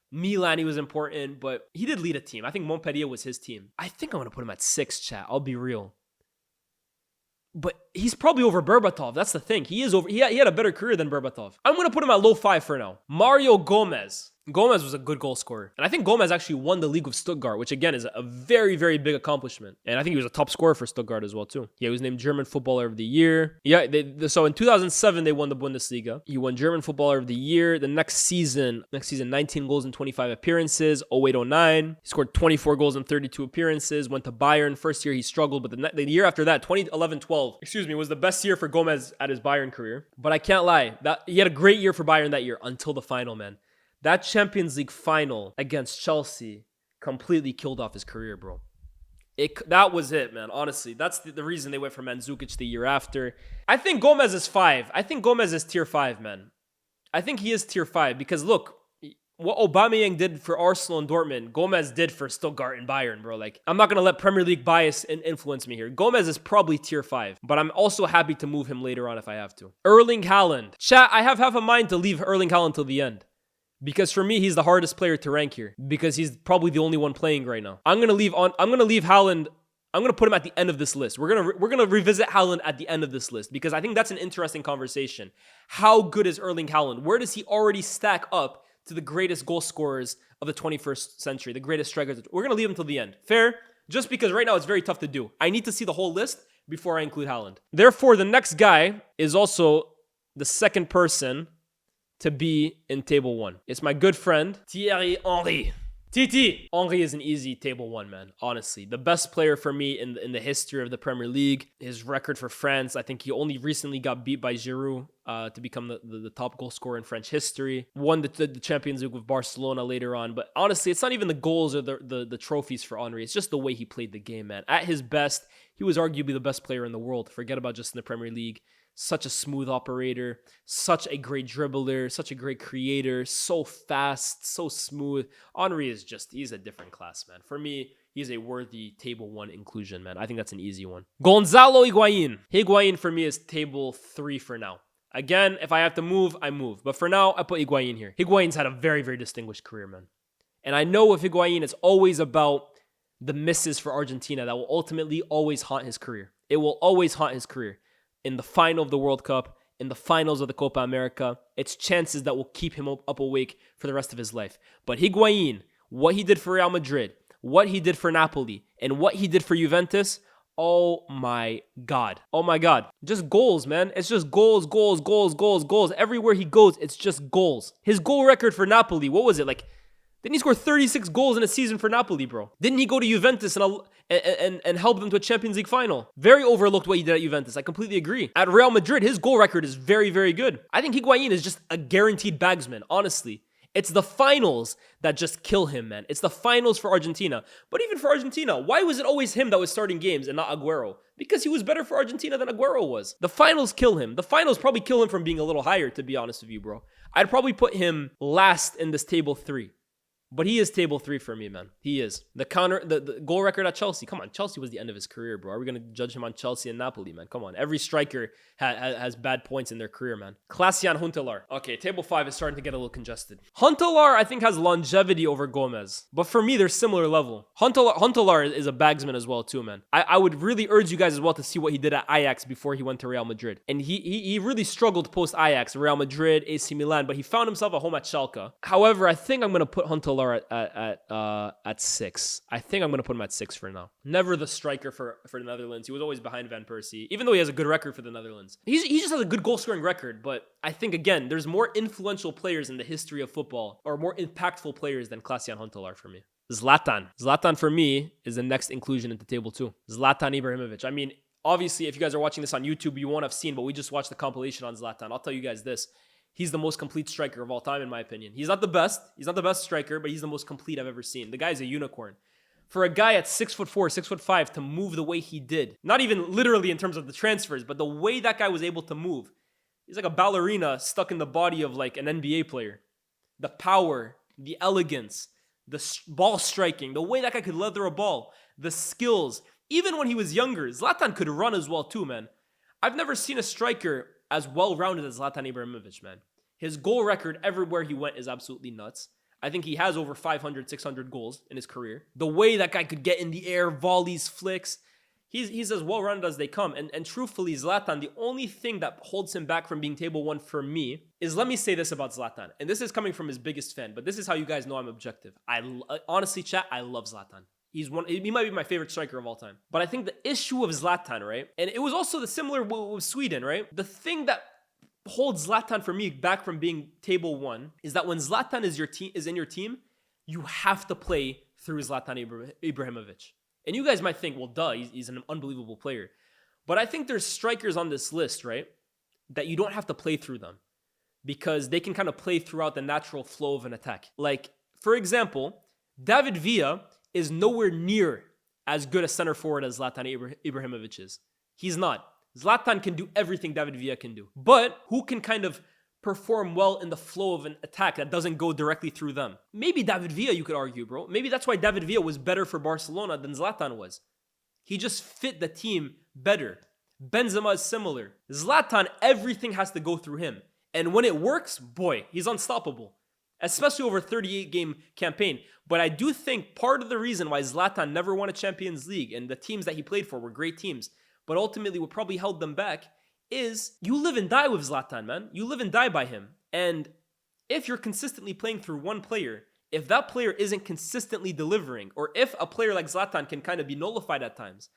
Milan, he was important, but he did lead a team. I think Montpellier was his team. I think I'm going to put him at 6, chat. I'll be real. But he's probably over Berbatov. That's the thing. He had a better career than Berbatov. I'm going to put him at low 5 for now. Mario Gomez. Gomez was a good goal scorer. And I think Gomez actually won the league with Stuttgart, which again is a very, very big accomplishment. And I think he was a top scorer for Stuttgart as well too. Yeah, he was named German Footballer of the Year. Yeah, so in 2007, they won the Bundesliga. He won German Footballer of the Year. The next season, 19 goals in 25 appearances, 08-09. He scored 24 goals in 32 appearances, went to Bayern. First year he struggled, but the year after that, 2011-12, was the best year for Gomez at his Bayern career. But I can't lie, he had a great year for Bayern that year until the final, man. That Champions League final against Chelsea completely killed off his career, bro. That was it, man. Honestly, that's the reason they went for Mandzukic the year after. I think Gomez is 5. I think Gomez is tier 5, man. I think he is tier 5 because look, what Aubameyang did for Arsenal and Dortmund, Gomez did for Stuttgart and Bayern, bro. Like, I'm not going to let Premier League bias influence me here. Gomez is probably tier 5, but I'm also happy to move him later on if I have to. Erling Haaland. Chat, I have half a mind to leave Erling Haaland till the end. Because for me, he's the hardest player to rank here. Because he's probably the only one playing right now. I'm gonna leave Haaland. I'm gonna put him at the end of this list. We're gonna revisit Haaland at the end of this list because I think that's an interesting conversation. How good is Erling Haaland? Where does he already stack up to the greatest goal scorers of the 21st century, the greatest strikers? We're gonna leave him till the end. Fair? Just because right now it's very tough to do. I need to see the whole list before I include Haaland. Therefore, the next guy is also the second person to be in table 1. It's my good friend, Thierry Henry. TT. Henry is an easy table one, man. Honestly, the best player for me in the history of the Premier League. His record for France, I think he only recently got beat by Giroud to become the top goal scorer in French history. Won the Champions League with Barcelona later on. But honestly, it's not even the goals or the trophies for Henry. It's just the way he played the game, man. At his best, he was arguably the best player in the world. Forget about just in the Premier League. Such a smooth operator, such a great dribbler, such a great creator, so fast, so smooth. Henry is he's a different class, man. For me, he's a worthy table 1 inclusion, man. I think that's an easy one. Gonzalo Higuain. Higuain for me is table 3 for now. Again, if I have to move, I move. But for now, I put Higuain here. Higuain's had a very, very distinguished career, man. And I know with Higuain, it's always about the misses for Argentina that will ultimately always haunt his career. It will always haunt his career. In the final of the World Cup, in the finals of the Copa America, it's chances that will keep him up awake for the rest of his life. But Higuain, what he did for Real Madrid, what he did for Napoli, and what he did for Juventus, oh my God. Oh my God. Just goals, man. It's just goals, goals, goals, goals, goals. Everywhere he goes, it's just goals. His goal record for Napoli, what was it? Didn't he score 36 goals in a season for Napoli, bro? Didn't he go to Juventus and help them to a Champions League final? Very overlooked what he did at Juventus. I completely agree. At Real Madrid, his goal record is very, very good. I think Higuain is just a guaranteed bagsman, honestly. It's the finals that just kill him, man. It's the finals for Argentina. But even for Argentina, why was it always him that was starting games and not Aguero? Because he was better for Argentina than Aguero was. The finals kill him. The finals probably kill him from being a little higher, to be honest with you, bro. I'd probably put him last in this table 3. But he is table 3 for me, man. He is. The goal record at Chelsea. Come on, Chelsea was the end of his career, bro. Are we going to judge him on Chelsea and Napoli, man? Come on. Every striker has bad points in their career, man. Klaas-Jan Huntelaar. Okay, table 5 is starting to get a little congested. Huntelaar, I think, has longevity over Gomez. But for me, they're similar level. Huntelaar is a bagsman as well, too, man. I would really urge you guys as well to see what he did at Ajax before he went to Real Madrid. And he really struggled post-Ajax, Real Madrid, AC Milan, but he found himself at home at Schalke. However, I think I'm going to put Huntelaar at 6. I think I'm going to put him at 6 for now. Never the striker for the Netherlands. He was always behind Van Persie, even though he has a good record for the Netherlands. He just has a good goal-scoring record, but I think, again, there's more influential players in the history of football, or more impactful players than Klaas-Jan Huntelaar for me. Zlatan for me is the next inclusion into table 2. Zlatan Ibrahimovic. I mean, obviously, if you guys are watching this on YouTube, you won't have seen, but we just watched the compilation on Zlatan. I'll tell you guys this. He's the most complete striker of all time, in my opinion. He's not the best. He's not the best striker, but he's the most complete I've ever seen. The guy's a unicorn. For a guy at 6'4", 6'5", to move the way he did, not even literally in terms of the transfers, but the way that guy was able to move, he's like a ballerina stuck in the body of like an NBA player. The power, the elegance, the ball striking, the way that guy could leather a ball, the skills. Even when he was younger, Zlatan could run as well too, man. I've never seen a striker as well-rounded as Zlatan Ibrahimovic, man. His goal record everywhere he went is absolutely nuts. I think he has over 500, 600 goals in his career. The way that guy could get in the air, volleys, flicks, he's as well-rounded as they come. And truthfully, Zlatan, the only thing that holds him back from being table 1 for me is, let me say this about Zlatan. And this is coming from his biggest fan, but this is how you guys know I'm objective. Honestly, chat, I love Zlatan. He might be my favorite striker of all time. But I think the issue of Zlatan, right? And it was also the similar with Sweden, right? The thing that holds Zlatan for me back from being table 1 is that when Zlatan is in your team, you have to play through Zlatan Ibrahimovic. And you guys might think, well, duh, he's an unbelievable player. But I think there's strikers on this list, right? That you don't have to play through them because they can kind of play throughout the natural flow of an attack. Like, for example, David Villa is nowhere near as good a center forward as Zlatan Ibrahimovic is. He's not. Zlatan can do everything David Villa can do. But who can kind of perform well in the flow of an attack that doesn't go directly through them? Maybe David Villa, you could argue, bro. Maybe that's why David Villa was better for Barcelona than Zlatan was. He just fit the team better. Benzema is similar. Zlatan, everything has to go through him. And when it works, boy, he's unstoppable. Especially over a 38-game campaign. But I do think part of the reason why Zlatan never won a Champions League and the teams that he played for were great teams, but ultimately what probably held them back is you live and die with Zlatan, man. You live and die by him. And if you're consistently playing through one player, if that player isn't consistently delivering, or if a player like Zlatan can kind of be nullified at times,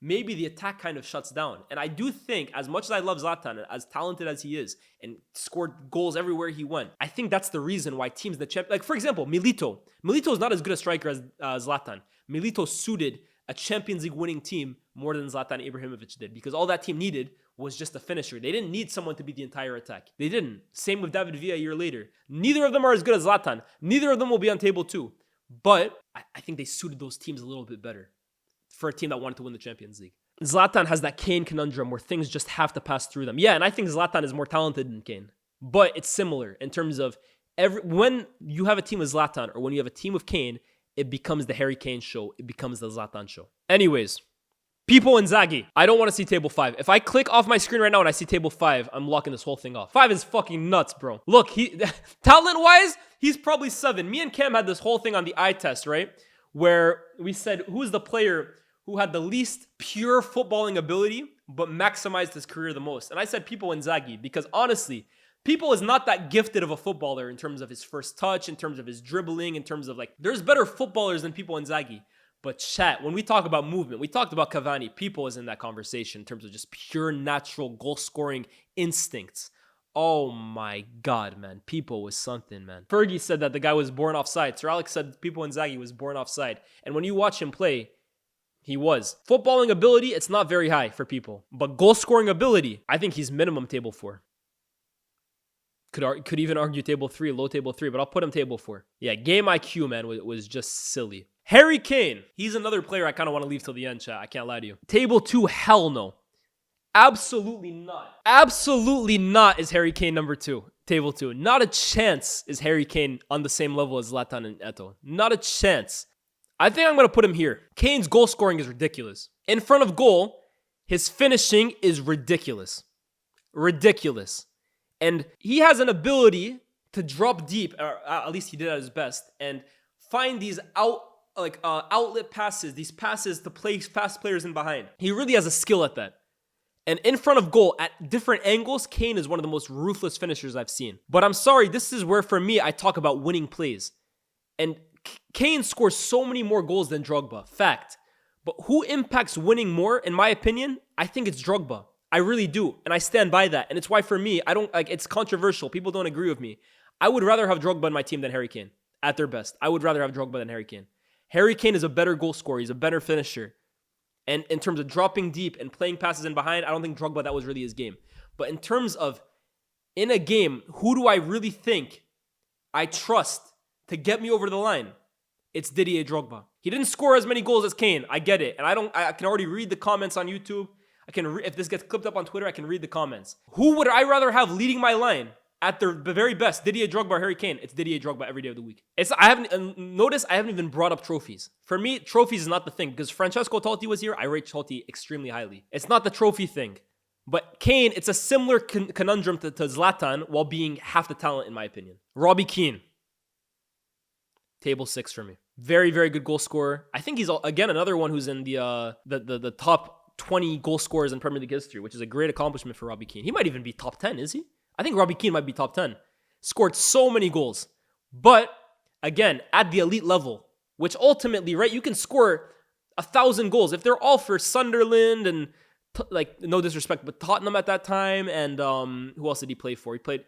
maybe the attack kind of shuts down. And I do think, as much as I love Zlatan, as talented as he is, and scored goals everywhere he went, I think that's the reason why teams that like for example, Milito is not as good a striker as Zlatan. Milito suited a Champions League winning team more than Zlatan Ibrahimovic did, because all that team needed was just a finisher. They didn't need someone to be the entire attack. They didn't. Same with David Villa a year later. Neither of them are as good as Zlatan. Neither of them will be on table 2. But I think they suited those teams a little bit better for a team that wanted to win the Champions League. Zlatan has that Kane conundrum where things just have to pass through them. Yeah, and I think Zlatan is more talented than Kane. But it's similar in terms of when you have a team with Zlatan or when you have a team with Kane, it becomes the Harry Kane show. It becomes the Zlatan show. Anyways, Pippo Inzaghi. I don't want to see table 5. If I click off my screen right now and I see table 5, I'm locking this whole thing off. 5 is fucking nuts, bro. Look, talent-wise, he's probably 7. Me and Cam had this whole thing on the eye test, right? Where we said, who's the player who had the least pure footballing ability, but maximized his career the most? And I said Pippo Inzaghi, because honestly, Pippo is not that gifted of a footballer in terms of his first touch, in terms of his dribbling, in terms of there's better footballers than Pippo Inzaghi. But chat, when we talk about movement, we talked about Cavani. Pippo is in that conversation in terms of just pure natural goal-scoring instincts. Oh my God, man. Pippo was something, man. Fergie said that the guy was born offside. Sir Alex said Pippo Inzaghi was born offside. And when you watch him play, he was. Footballing ability, it's not very high for people. But goal-scoring ability, I think he's minimum table 4. Could even argue table 3, low table 3, but I'll put him table 4. Yeah, game IQ, man, was just silly. Harry Kane, he's another player I kind of want to leave till the end, chat. I can't lie to you. Table 2, hell no. Absolutely not. Absolutely not is Harry Kane number 2. Table 2. Not a chance is Harry Kane on the same level as Zlatan and Eto'o. Not a chance. I think I'm going to put him here. Kane's goal scoring is ridiculous. In front of goal, his finishing is ridiculous. Ridiculous. And he has an ability to drop deep, or at least he did at his best, and find these outlet passes, these passes to play fast players in behind. He really has a skill at that. And in front of goal, at different angles, Kane is one of the most ruthless finishers I've seen. But I'm sorry, this is where, for me, I talk about winning plays. And Kane scores so many more goals than Drogba. Fact. But who impacts winning more, in my opinion? I think it's Drogba. I really do. And I stand by that. And it's why, for me, it's controversial. People don't agree with me. I would rather have Drogba in my team than Harry Kane. At their best. I would rather have Drogba than Harry Kane. Harry Kane is a better goal scorer. He's a better finisher. And in terms of dropping deep and playing passes in behind, I don't think Drogba, that was really his game. But in terms of, in a game, who do I really think I trust to get me over the line? It's Didier Drogba. He didn't score as many goals as Kane. I get it. And I can already read the comments on YouTube. If this gets clipped up on Twitter, I can read the comments. Who would I rather have leading my line? At the very best, Didier Drogba or Harry Kane? It's Didier Drogba every day of the week. I haven't even brought up trophies. For me, trophies is not the thing, because Francesco Totti was here. I rate Totti extremely highly. It's not the trophy thing. But Kane, it's a similar conundrum to Zlatan while being half the talent, in my opinion. Robbie Keane. Table 6 for me. Very, very good goal scorer. I think he's, again, another one who's in the top 20 goal scorers in Premier League history, which is a great accomplishment for Robbie Keane. He might even be top 10, is he? I think Robbie Keane might be top 10. Scored so many goals. But, again, at the elite level, which ultimately, right, you can score 1,000 goals. If they're all for Sunderland and, no disrespect, but Tottenham at that time, and who else did he play for? He played,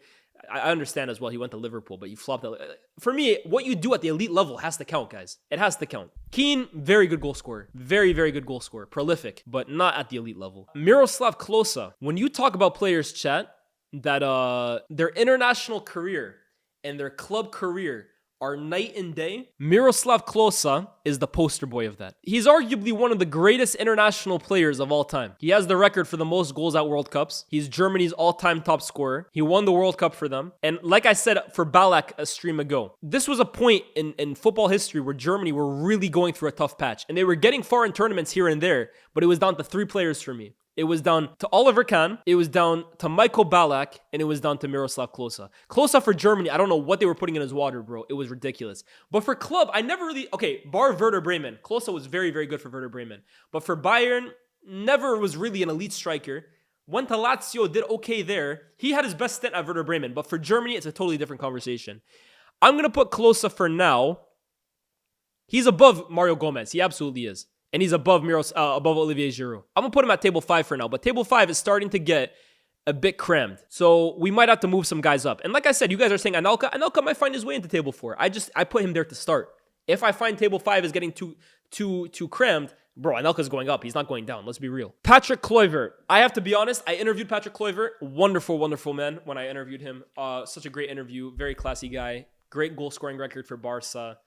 I understand as well, he went to Liverpool, but he flopped out. For me, what you do at the elite level has to count, guys. It has to count. Keane, very good goal scorer. Very, very good goal scorer. Prolific, but not at the elite level. Miroslav Klose. When you talk about players, chat, that their international career and their club career are night and day, Miroslav Klose is the poster boy of that. He's arguably one of the greatest international players of all time. He has the record for the most goals at World Cups. He's Germany's all-time top scorer. He won the World Cup for them. And like I said for Ballack a stream ago, this was a point in football history where Germany were really going through a tough patch. And they were getting far in tournaments here and there, but it was down to 3 players for me. It was down to Oliver Kahn, it was down to Michael Ballack, and it was down to Miroslav Klose. Klose for Germany, I don't know what they were putting in his water, bro. It was ridiculous. But for club, I never really... Okay, bar Werder Bremen. Klose was very, very good for Werder Bremen. But for Bayern, never was really an elite striker. Went to Lazio, did okay there. He had his best stint at Werder Bremen. But for Germany, it's a totally different conversation. I'm going to put Klose for now. He's above Mario Gomez. He absolutely is. And he's above above Olivier Giroud. I'm going to put him at table 5 for now, but table 5 is starting to get a bit crammed. So we might have to move some guys up. And like I said, you guys are saying Anelka. Anelka might find his way into table 4. I put him there to start. If I find table 5 is getting too crammed, bro, Anelka's going up. He's not going down. Let's be real. Patrick Kluivert. I have to be honest. I interviewed Patrick Kluivert. Wonderful, wonderful man when I interviewed him. Such a great interview. Very classy guy. Great goal scoring record for Barca.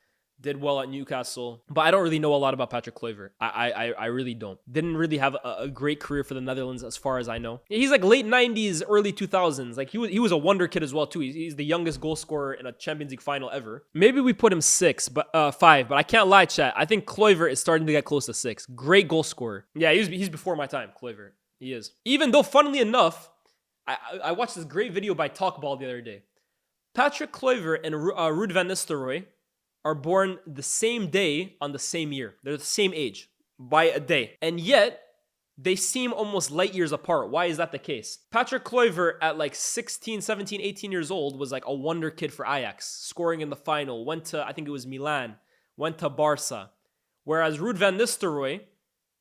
Did well at Newcastle. But I don't really know a lot about Patrick Kluivert. I really don't. Didn't really have a great career for the Netherlands as far as I know. He's like late 90s, early 2000s. Like he was a wonder kid as well too. He's the youngest goal scorer in a Champions League final ever. Maybe we put him 5, but I can't lie, chat. I think Kluivert is starting to get close to 6. Great goal scorer. Yeah, he's before my time, Kluivert. He is. Even though, funnily enough, I watched this great video by Talkball the other day. Patrick Kluivert and Ruud van Nistelrooy are born the same day on the same year. They're the same age by a day. And yet, they seem almost light years apart. Why is that the case? Patrick Kluivert at like 16, 17, 18 years old was like a wonder kid for Ajax, scoring in the final, went to, I think it was Milan, went to Barca. Whereas Ruud van Nistelrooy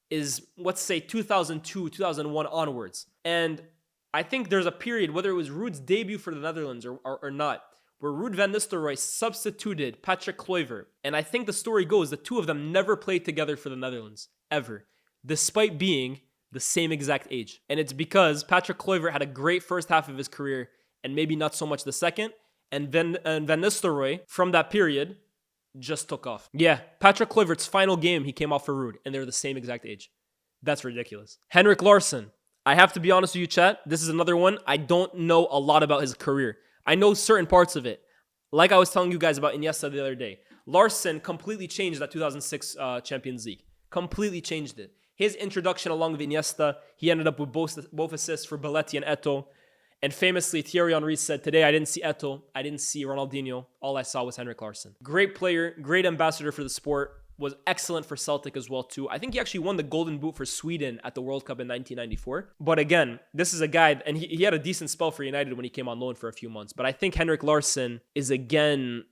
is, let's say, 2002, 2001 onwards. And I think there's a period, whether it was Ruud's debut for the Netherlands or not, where Ruud van Nistelrooy substituted Patrick Kluivert. And I think the story goes the two of them never played together for the Netherlands, ever, despite being the same exact age. And it's because Patrick Kluivert had a great first half of his career and maybe not so much the second. And Van Nistelrooy, from that period, just took off. Yeah, Patrick Kluivert's final game, he came off for Ruud, and they're the same exact age. That's ridiculous. Henrik Larsson. I have to be honest with you, chat. This is another one. I don't know a lot about his career. I know certain parts of it. Like I was telling you guys about Iniesta the other day. Larsson completely changed that 2006 Champions League. Completely changed it. His introduction along with Iniesta, he ended up with both assists for Belletti and Eto'o. And famously, Thierry Henry said, today I didn't see Eto'o, I didn't see Ronaldinho. All I saw was Henrik Larsson. Great player, great ambassador for the sport. Was excellent for Celtic as well too. I think he actually won the Golden Boot for Sweden at the World Cup in 1994. But again, this is a guy, and he had a decent spell for United when he came on loan for a few months. But I think Henrik Larsson is again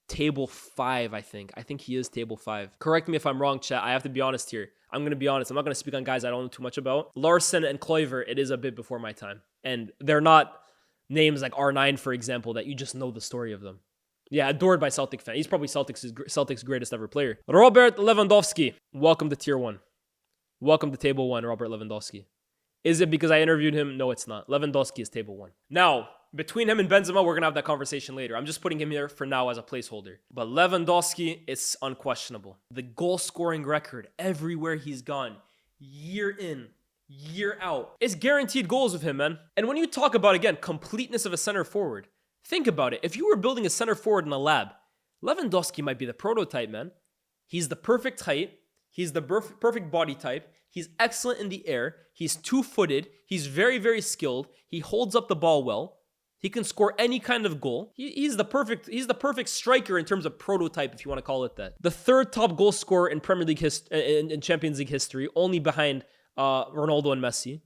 table 5, I think. I think he is table 5. Correct me if I'm wrong, chat. I have to be honest here. I'm going to be honest. I'm not going to speak on guys I don't know too much about. Larsson and Kluivert, it is a bit before my time. And they're not names like R9, for example, that you just know the story of them. Yeah, adored by Celtic fans. He's probably Celtic's greatest ever player. Robert Lewandowski. Welcome to tier 1. Welcome to table 1, Robert Lewandowski. Is it because I interviewed him? No, it's not. Lewandowski is table 1. Now, between him and Benzema, we're going to have that conversation later. I'm just putting him here for now as a placeholder. But Lewandowski is unquestionable. The goal scoring record everywhere he's gone, year in, year out. It's guaranteed goals with him, man. And when you talk about, again, completeness of a center forward, think about it. If you were building a center forward in a lab, Lewandowski might be the prototype, man. He's the perfect height. He's the perfect body type. He's excellent in the air. He's two-footed. He's very, very skilled. He holds up the ball well. He can score any kind of goal. He's the perfect striker in terms of prototype, if you want to call it that. The third top goal scorer in Premier League in Champions League history, only behind Ronaldo and Messi.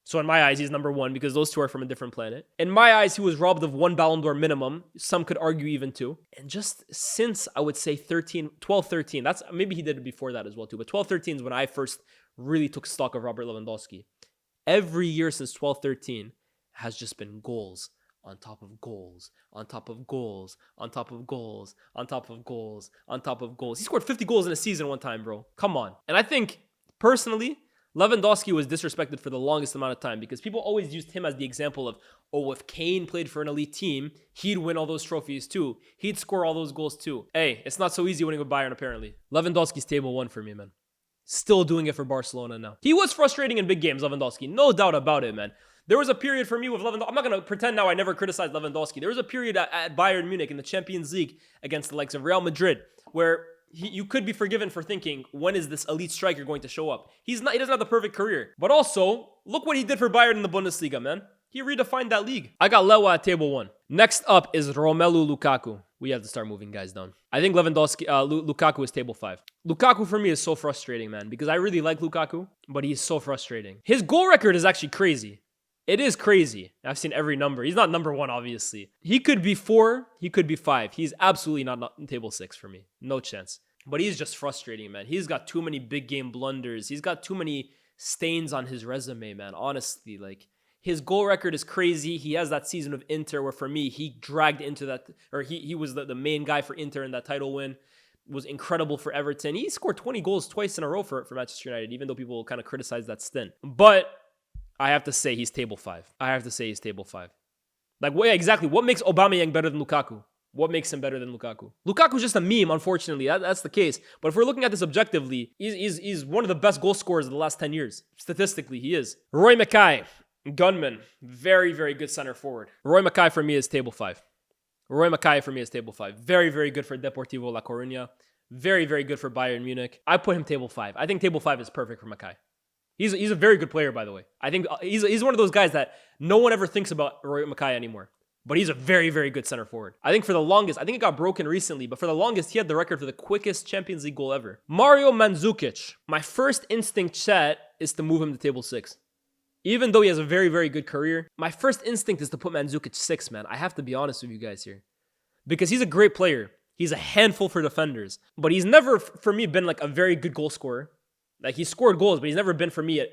So in my eyes, he's number 1 because those two are from a different planet. In my eyes, he was robbed of 1 Ballon d'Or minimum. Some could argue even 2. And just since, I would say 12, 13, that's maybe he did it before that as well too. But 12, 13 is when I first really took stock of Robert Lewandowski. Every year since 12, 13 has just been goals on top of goals, on top of goals, on top of goals, on top of goals, on top of goals. He scored 50 goals in a season one time, bro. Come on. And I think, personally, Lewandowski was disrespected for the longest amount of time because people always used him as the example of, oh, if Kane played for an elite team, he'd win all those trophies too. He'd score all those goals too. Hey, it's not so easy winning with Bayern, apparently. Lewandowski's table 1 for me, man. Still doing it for Barcelona now. He was frustrating in big games, Lewandowski. No doubt about it, man. There was a period for me with Lewandowski. I'm not going to pretend now I never criticized Lewandowski. There was a period at Bayern Munich in the Champions League against the likes of Real Madrid where you could be forgiven for thinking, when is this elite striker going to show up? He doesn't have the perfect career. But also, look what he did for Bayern in the Bundesliga, man. He redefined that league. I got Lewa at table 1. Next up is Romelu Lukaku. We have to start moving guys down. I think Lukaku is table 5. Lukaku for me is so frustrating, man, because I really like Lukaku, but he's so frustrating. His goal record is actually crazy. It is crazy. I've seen every number. He's not number 1, obviously. He could be 4. He could be 5. He's absolutely not in table 6 for me. No chance. But he's just frustrating, man. He's got too many big game blunders. He's got too many stains on his resume, man. Honestly, like, his goal record is crazy. He has that season of Inter where, for me, he dragged into that, or he was the main guy for Inter in that title win. Was incredible for Everton. He scored 20 goals twice in a row for Manchester United, even though people kind of criticize that stint. But I have to say he's table 5. Like, exactly. What makes Aubameyang better than Lukaku? What makes him better than Lukaku? Lukaku's just a meme, unfortunately. That's the case. But if we're looking at this objectively, he's one of the best goal scorers of the last 10 years. Statistically, he is. Roy Mackay, gunman. Very, very good center forward. Roy Mackay for me is table 5. Very, very good for Deportivo La Coruña. Very, very good for Bayern Munich. I put him table 5. I think table 5 is perfect for Mackay. He's a very good player, by the way. I think he's one of those guys that no one ever thinks about Roy Mackay anymore. But he's a very, very good center forward. I think for the longest, I think it got broken recently, but for the longest, he had the record for the quickest Champions League goal ever. Mario Mandzukic. My first instinct, chat, is to move him to table 6. Even though he has a very, very good career, my first instinct is to put Mandzukic 6, man. I have to be honest with you guys here. Because he's a great player. He's a handful for defenders. But he's never, for me, been like a very good goal scorer. Like, he scored goals, but he's never been, for me,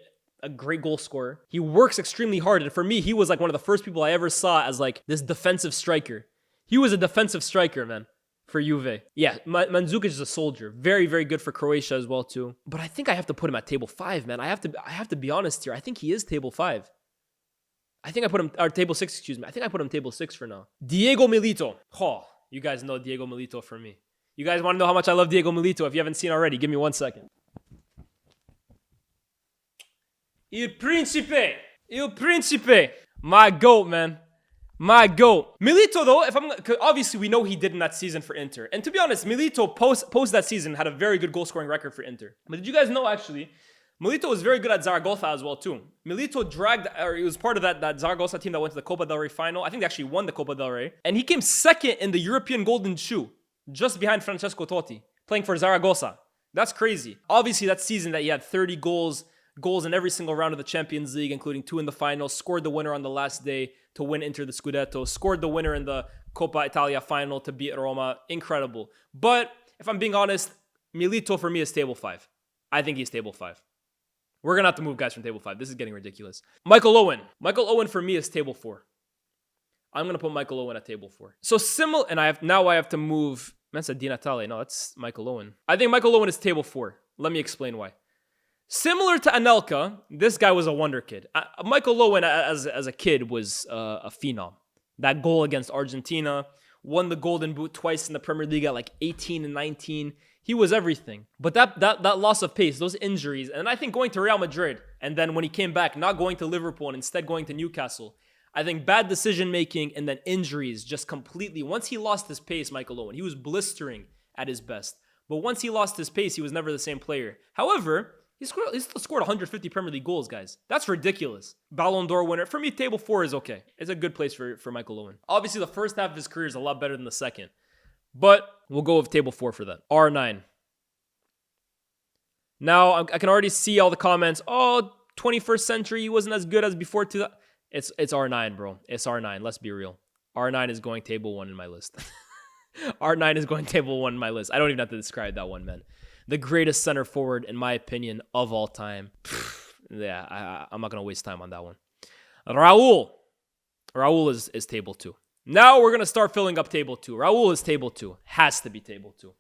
a great goal scorer. He works extremely hard. And for me, he was like one of the first people I ever saw as like this defensive striker. He was a defensive striker, man, for Juve. Yeah, Mandzukic is a soldier. Very, very good for Croatia as well, too. But I think I have to put him at table 5, man. I have to be honest here. I think he is table 5. I think I put him, or table 6, excuse me. I think I put him table 6 for now. Diego Milito. Oh, you guys know Diego Milito for me. You guys want to know how much I love Diego Milito? If you haven't seen already, give me 1 second. Il Principe. My GOAT, man. My GOAT. Milito, though, obviously we know he did in that season for Inter. And to be honest, Milito, post that season, had a very good goal-scoring record for Inter. But did you guys know, actually, Milito was very good at Zaragoza as well, too. Milito he was part of that Zaragoza team that went to the Copa del Rey final. I think they actually won the Copa del Rey. And he came second in the European Golden Shoe, just behind Francesco Totti, playing for Zaragoza. That's crazy. Obviously, that season that he had 30 goals in every single round of the Champions League, including 2 in the final, scored the winner on the last day to win Inter the Scudetto, scored the winner in the Coppa Italia final to beat Roma. Incredible. But if I'm being honest, Milito for me is table 5. I think he's table 5. We're going to have to move guys from table 5. This is getting ridiculous. Michael Owen. Michael Owen for me is table 4. I'm going to put Michael Owen at table 4. So similar, and I have to move, man said Di Natale. No, that's Michael Owen. I think Michael Owen is table 4. Let me explain why. Similar to Anelka, this guy was a wonder kid. Michael Owen, as a kid, was a phenom. That goal against Argentina, won the Golden Boot twice in the Premier League at like 18 and 19. He was everything. But that loss of pace, those injuries, and I think going to Real Madrid, and then when he came back, not going to Liverpool and instead going to Newcastle, I think bad decision-making and then injuries just completely. Once he lost his pace, Michael Owen, he was blistering at his best. But once he lost his pace, he was never the same player. However, he still scored 150 Premier League goals, guys. That's ridiculous. Ballon d'Or winner. For me, table 4 is okay. It's a good place for Michael Owen. Obviously, the first half of his career is a lot better than the second. But we'll go with table 4 for that. R9. Now, I can already see all the comments. Oh, 21st century, he wasn't as good as before. It's R9, bro. It's R9. Let's be real. R9 is going table 1 in my list. R9 is going table 1 in my list. I don't even have to describe that one, man. The greatest center forward, in my opinion, of all time. Yeah, I'm not going to waste time on that one. Raul. Raul is table 2. Now we're going to start filling up table 2. Raul is table 2. Has to be table 2.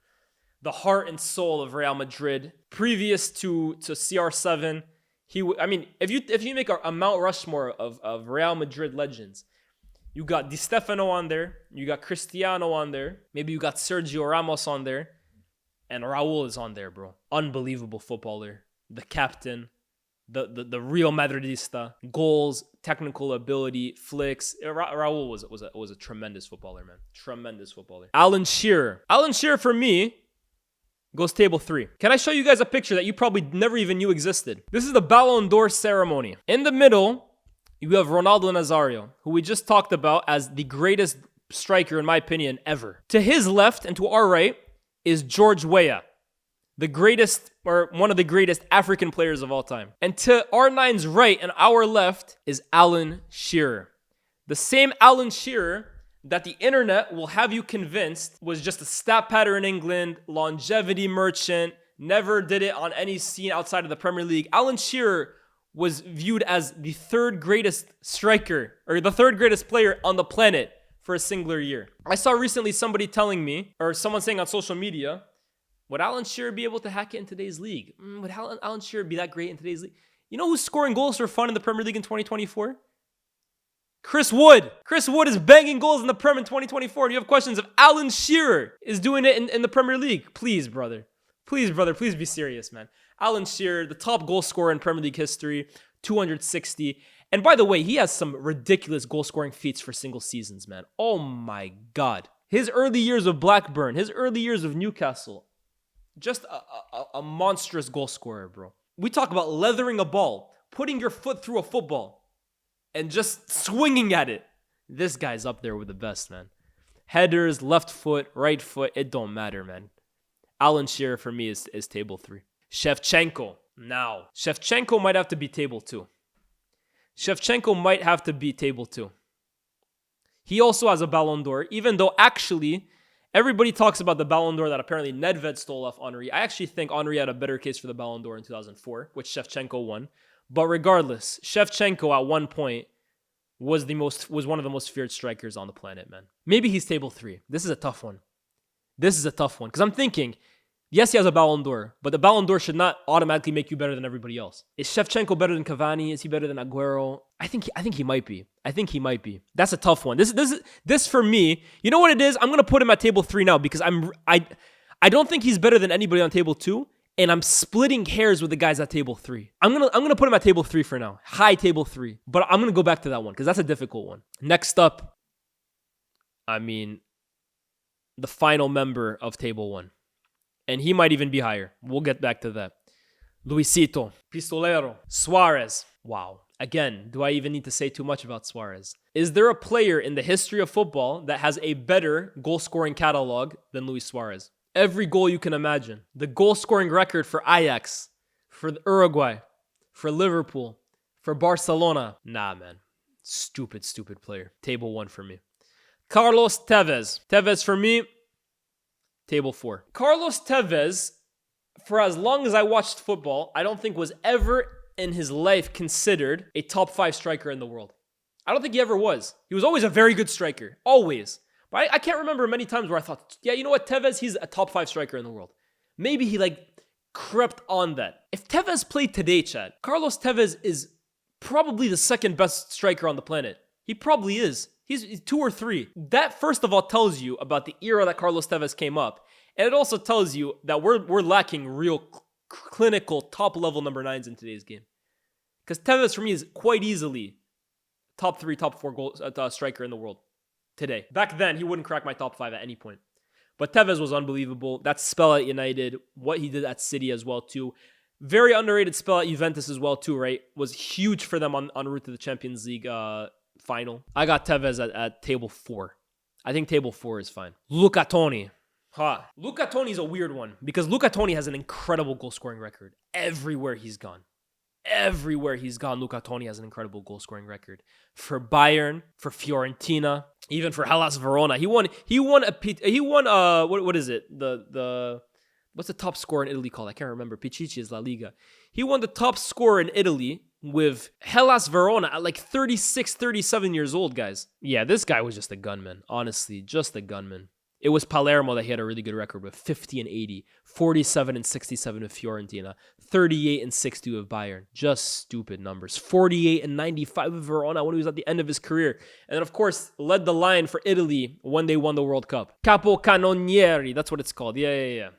The heart and soul of Real Madrid. Previous to CR7, if you make a Mount Rushmore of Real Madrid legends, you got Di Stefano on there. You got Cristiano on there. Maybe you got Sergio Ramos on there. And Raul is on there, bro. Unbelievable footballer. The captain. The real Madridista. Goals, technical ability, flicks. Raul was a tremendous footballer, man. Tremendous footballer. Alan Shearer. Alan Shearer, for me, goes table 3. Can I show you guys a picture that you probably never even knew existed? This is the Ballon d'Or ceremony. In the middle, you have Ronaldo Nazario, who we just talked about as the greatest striker, in my opinion, ever. To his left and to our right is George Weah, the greatest, or one of the greatest African players of all time. And to R9's right and our left is Alan Shearer. The same Alan Shearer that the internet will have you convinced was just a stat pattern in England, longevity merchant, never did it on any scene outside of the Premier League. Alan Shearer was viewed as the third greatest striker, or the third greatest player on the planet for a singular year. I saw recently somebody telling me, or someone saying on social media, would Alan Shearer be able to hack it in today's league? Would Alan Shearer be that great in today's league? You know who's scoring goals for fun in the Premier League in 2024? Chris Wood. Chris Wood is banging goals in the Prem in 2024. And you have questions if Alan Shearer is doing it in the Premier League. Please, brother. Please be serious, man. Alan Shearer, the top goal scorer in Premier League history, 260. And by the way, he has some ridiculous goal scoring feats for single seasons, man. Oh my God. His early years of Blackburn, his early years of Newcastle, just a monstrous goal scorer, bro. We talk about leathering a ball, putting your foot through a football, and just swinging at it. This guy's up there with the best, man. Headers, left foot, right foot, it don't matter, man. Alan Shearer for me is table 3. Shevchenko. Now, Shevchenko might have to be table 2. Shevchenko might have to be table 2. He also has a Ballon d'Or, even though actually everybody talks about the Ballon d'Or that apparently Nedved stole off Henry. I actually think Henry had a better case for the Ballon d'Or in 2004, which Shevchenko won. But regardless, Shevchenko at one point was one of the most feared strikers on the planet, man. Maybe he's table 3. This is a tough one. Because I'm thinking, yes, he has a Ballon d'Or, but the Ballon d'Or should not automatically make you better than everybody else. Is Shevchenko better than Cavani? Is he better than Aguero? I think he might be. That's a tough one. This for me, you know what it is? I'm gonna put him at table 3 now because I don't think he's better than anybody on table 2, and I'm splitting hairs with the guys at table 3. I'm gonna put him at table 3 for now, high table 3. But I'm gonna go back to that one because that's a difficult one. Next up, the final member of table 1. And he might even be higher. We'll get back to that. Luisito, Pistolero, Suarez. Wow. Again, do I even need to say too much about Suarez? Is there a player in the history of football that has a better goal-scoring catalog than Luis Suarez? Every goal you can imagine. The goal-scoring record for Ajax, for Uruguay, for Liverpool, for Barcelona. Nah, man. Stupid player. Table 1 for me. Carlos Tevez. Tevez for me, table 4. Carlos Tevez, for as long as I watched football, I don't think was ever in his life considered a top 5 striker in the world. I don't think he ever was. He was always a very good striker. Always. But I can't remember many times where I thought, yeah, you know what, Tevez, he's a top 5 striker in the world. Maybe he crept on that. If Tevez played today, Chad, Carlos Tevez is probably the second best striker on the planet. He probably is. He's 2 or 3. That, first of all, tells you about the era that Carlos Tevez came up. And it also tells you that we're lacking real clinical top-level number 9s in today's game. Because Tevez, for me, is quite easily top 3, top 4 striker in the world today. Back then, he wouldn't crack my top 5 at any point. But Tevez was unbelievable. That spell at United, what he did at City as well, too. Very underrated spell at Juventus as well, too, right? Was huge for them on route to the Champions League final. I got Tevez at table 4. I think table 4 is fine. Luca Toni. Luca Toni is a weird one because Luca Toni has an incredible goal scoring record everywhere he's gone. Luca Toni has an incredible goal scoring record for Bayern, for Fiorentina, even for Hellas Verona. He won what is it? What's the top scorer in Italy called? I can't remember. Pichichi's La Liga. He won the top scorer in Italy with Hellas Verona at 36, 37 years old, guys. Yeah, this guy was just a gunman. Honestly, just a gunman. It was Palermo that he had a really good record with 50 and 80, 47 and 67 with Fiorentina, 38 and 60 with Bayern. Just stupid numbers. 48 and 95 with Verona when he was at the end of his career. And then, of course, led the line for Italy when they won the World Cup. Capocannonieri, that's what it's called. Yeah.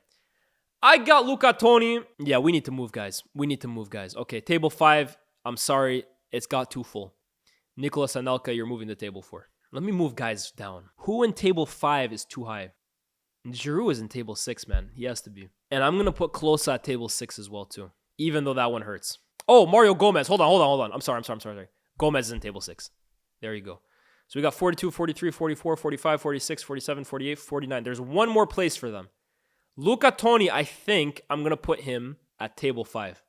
I got Luca Toni. Yeah, we need to move, guys. Okay, table 5. I'm sorry, it's got too full. Nicolas Anelka, you're moving to table 4. Let me move guys down. Who in table 5 is too high? Giroud is in table 6, man. He has to be. And I'm going to put Klose at table 6 as well, too. Even though that one hurts. Oh, Mario Gomez. Hold on. I'm sorry. Gomez is in table 6. There you go. So we got 42, 43, 44, 45, 46, 47, 48, 49. There's one more place for them. Luca Toni, I think I'm going to put him at table 5.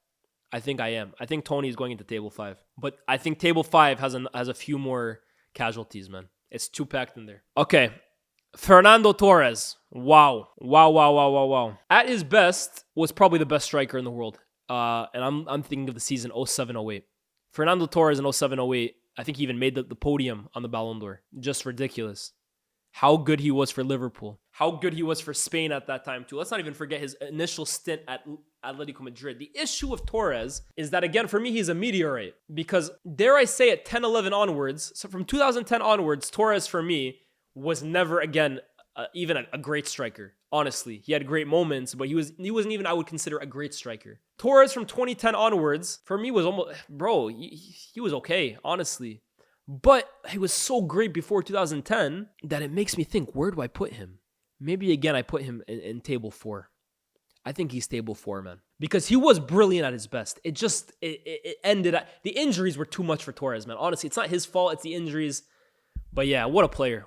I think I am. I think Toni is going into table 5. But I think table 5 has a few more casualties, man. It's too packed in there. Okay. Fernando Torres. Wow. Wow. At his best, was probably the best striker in the world. And I'm thinking of the season 07-08. Fernando Torres in 07-08, I think he even made the podium on the Ballon d'Or. Just ridiculous. How good he was for Liverpool. How good he was for Spain at that time too. Let's not even forget his initial stint at Atletico Madrid. The issue with Torres is that, again, for me, he's a meteorite. Because, dare I say it, 10-11 onwards, so from 2010 onwards, Torres, for me, was never, again, even a great striker. Honestly, he had great moments, but he wasn't even, I would consider, a great striker. Torres from 2010 onwards, for me, was almost, bro, he was okay, honestly. But he was so great before 2010 that it makes me think, where do I put him? Maybe, again, I put him in table 4. I think he's table 4, man. Because he was brilliant at his best. It ended at, the injuries were too much for Torres, man. Honestly, it's not his fault, it's the injuries. But yeah, what a player.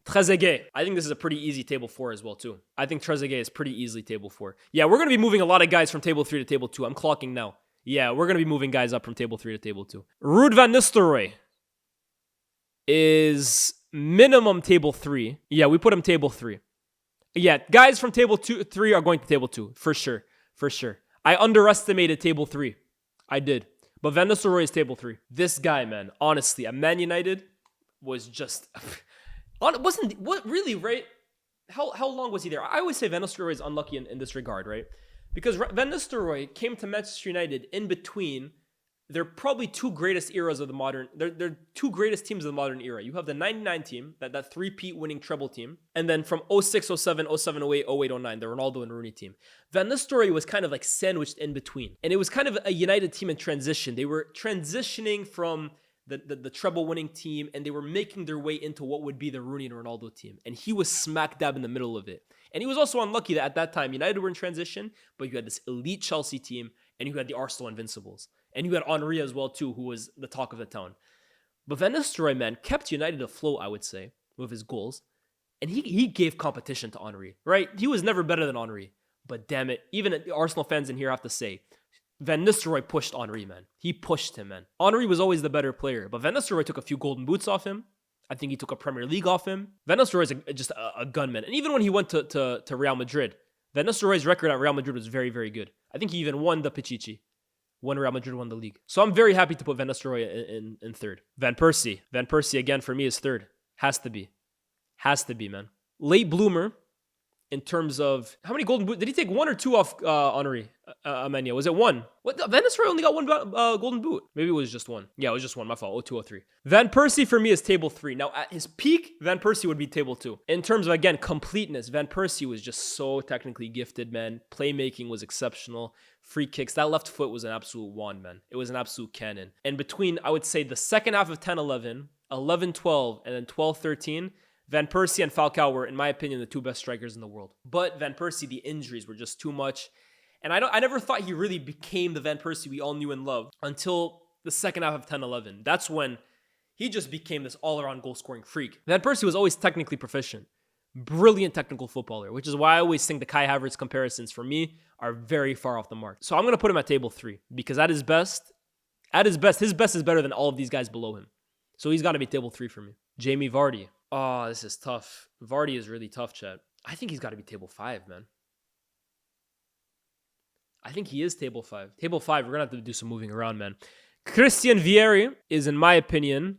Trezeguet. I think this is a pretty easy table 4 as well, too. I think Trezeguet is pretty easily table 4. Yeah, we're going to be moving a lot of guys from table 3 to table 2. I'm clocking now. Yeah, we're going to be moving guys up from table 3 to table 2. Ruud van Nistelrooy is minimum table 3. Yeah, we put him table 3. Yeah, guys from table 3 are going to table 2, for sure. I underestimated table 3. I did. But Van Nistelrooy is table 3. This guy, man, honestly, at Man United was just... right? How long was he there? I always say Van Nistelrooy is unlucky in this regard, right? Because Van Nistelrooy came to Manchester United in between... They're probably two greatest eras of the modern... They're two greatest teams of the modern era. You have the 99 team, that three-peat winning treble team. And then from 06, 07, 07, 08, 08, 09, the Ronaldo and Rooney team. Van Nistelrooy was kind of like sandwiched in between. And it was kind of a United team in transition. They were transitioning from the treble winning team, and they were making their way into what would be the Rooney and Ronaldo team. And he was smack dab in the middle of it. And he was also unlucky that at that time, United were in transition, but you had this elite Chelsea team, and you had the Arsenal Invincibles. And you had Henry as well, too, who was the talk of the town. But Van Nistelrooy, man, kept United afloat, I would say, with his goals. And he gave competition to Henry, right? He was never better than Henry. But damn it, even the Arsenal fans in here have to say, Van Nistelrooy pushed Henry, man. He pushed him, man. Henry was always the better player. But Van Nistelrooy took a few golden boots off him. I think he took a Premier League off him. Van Nistelrooy is just a gunman. And even when he went to Real Madrid, Van Nistelrooy's record at Real Madrid was very, very good. I think he even won the Pichichi when Real Madrid won the league. So I'm very happy to put Van Nistelrooy in third. Van Persie. Van Persie, again, for me, is third. Has to be, man. Late bloomer in terms of... How many golden boots? Did he take one or two off Henry Amenia? Was it one? What? Van Nistelrooy only got one golden boot. Maybe it was just one. Yeah, it was just one. My fault. 0203. Van Persie, for me, is table 3. Now, at his peak, Van Persie would be table 2. In terms of, again, completeness, Van Persie was just so technically gifted, man. Playmaking was exceptional. Free kicks. That left foot was an absolute wand, man. It was an absolute cannon. And between, I would say, the second half of 10-11, 11-12, and then 12-13, Van Persie and Falcao were, in my opinion, the two best strikers in the world. But Van Persie, the injuries were just too much. And I never thought he really became the Van Persie we all knew and loved until the second half of 10-11. That's when he just became this all-around goal-scoring freak. Van Persie was always technically proficient. Brilliant technical footballer, which is why I always think the Kai Havertz comparisons for me are very far off the mark. So I'm going to put him at table 3 because at his best, his best is better than all of these guys below him. So he's got to be table 3 for me. Jamie Vardy. Oh, this is tough. Vardy is really tough, chat. I think he's got to be table 5, man. I think he is table 5. Table 5, we're going to have to do some moving around, man. Christian Vieri is, in my opinion,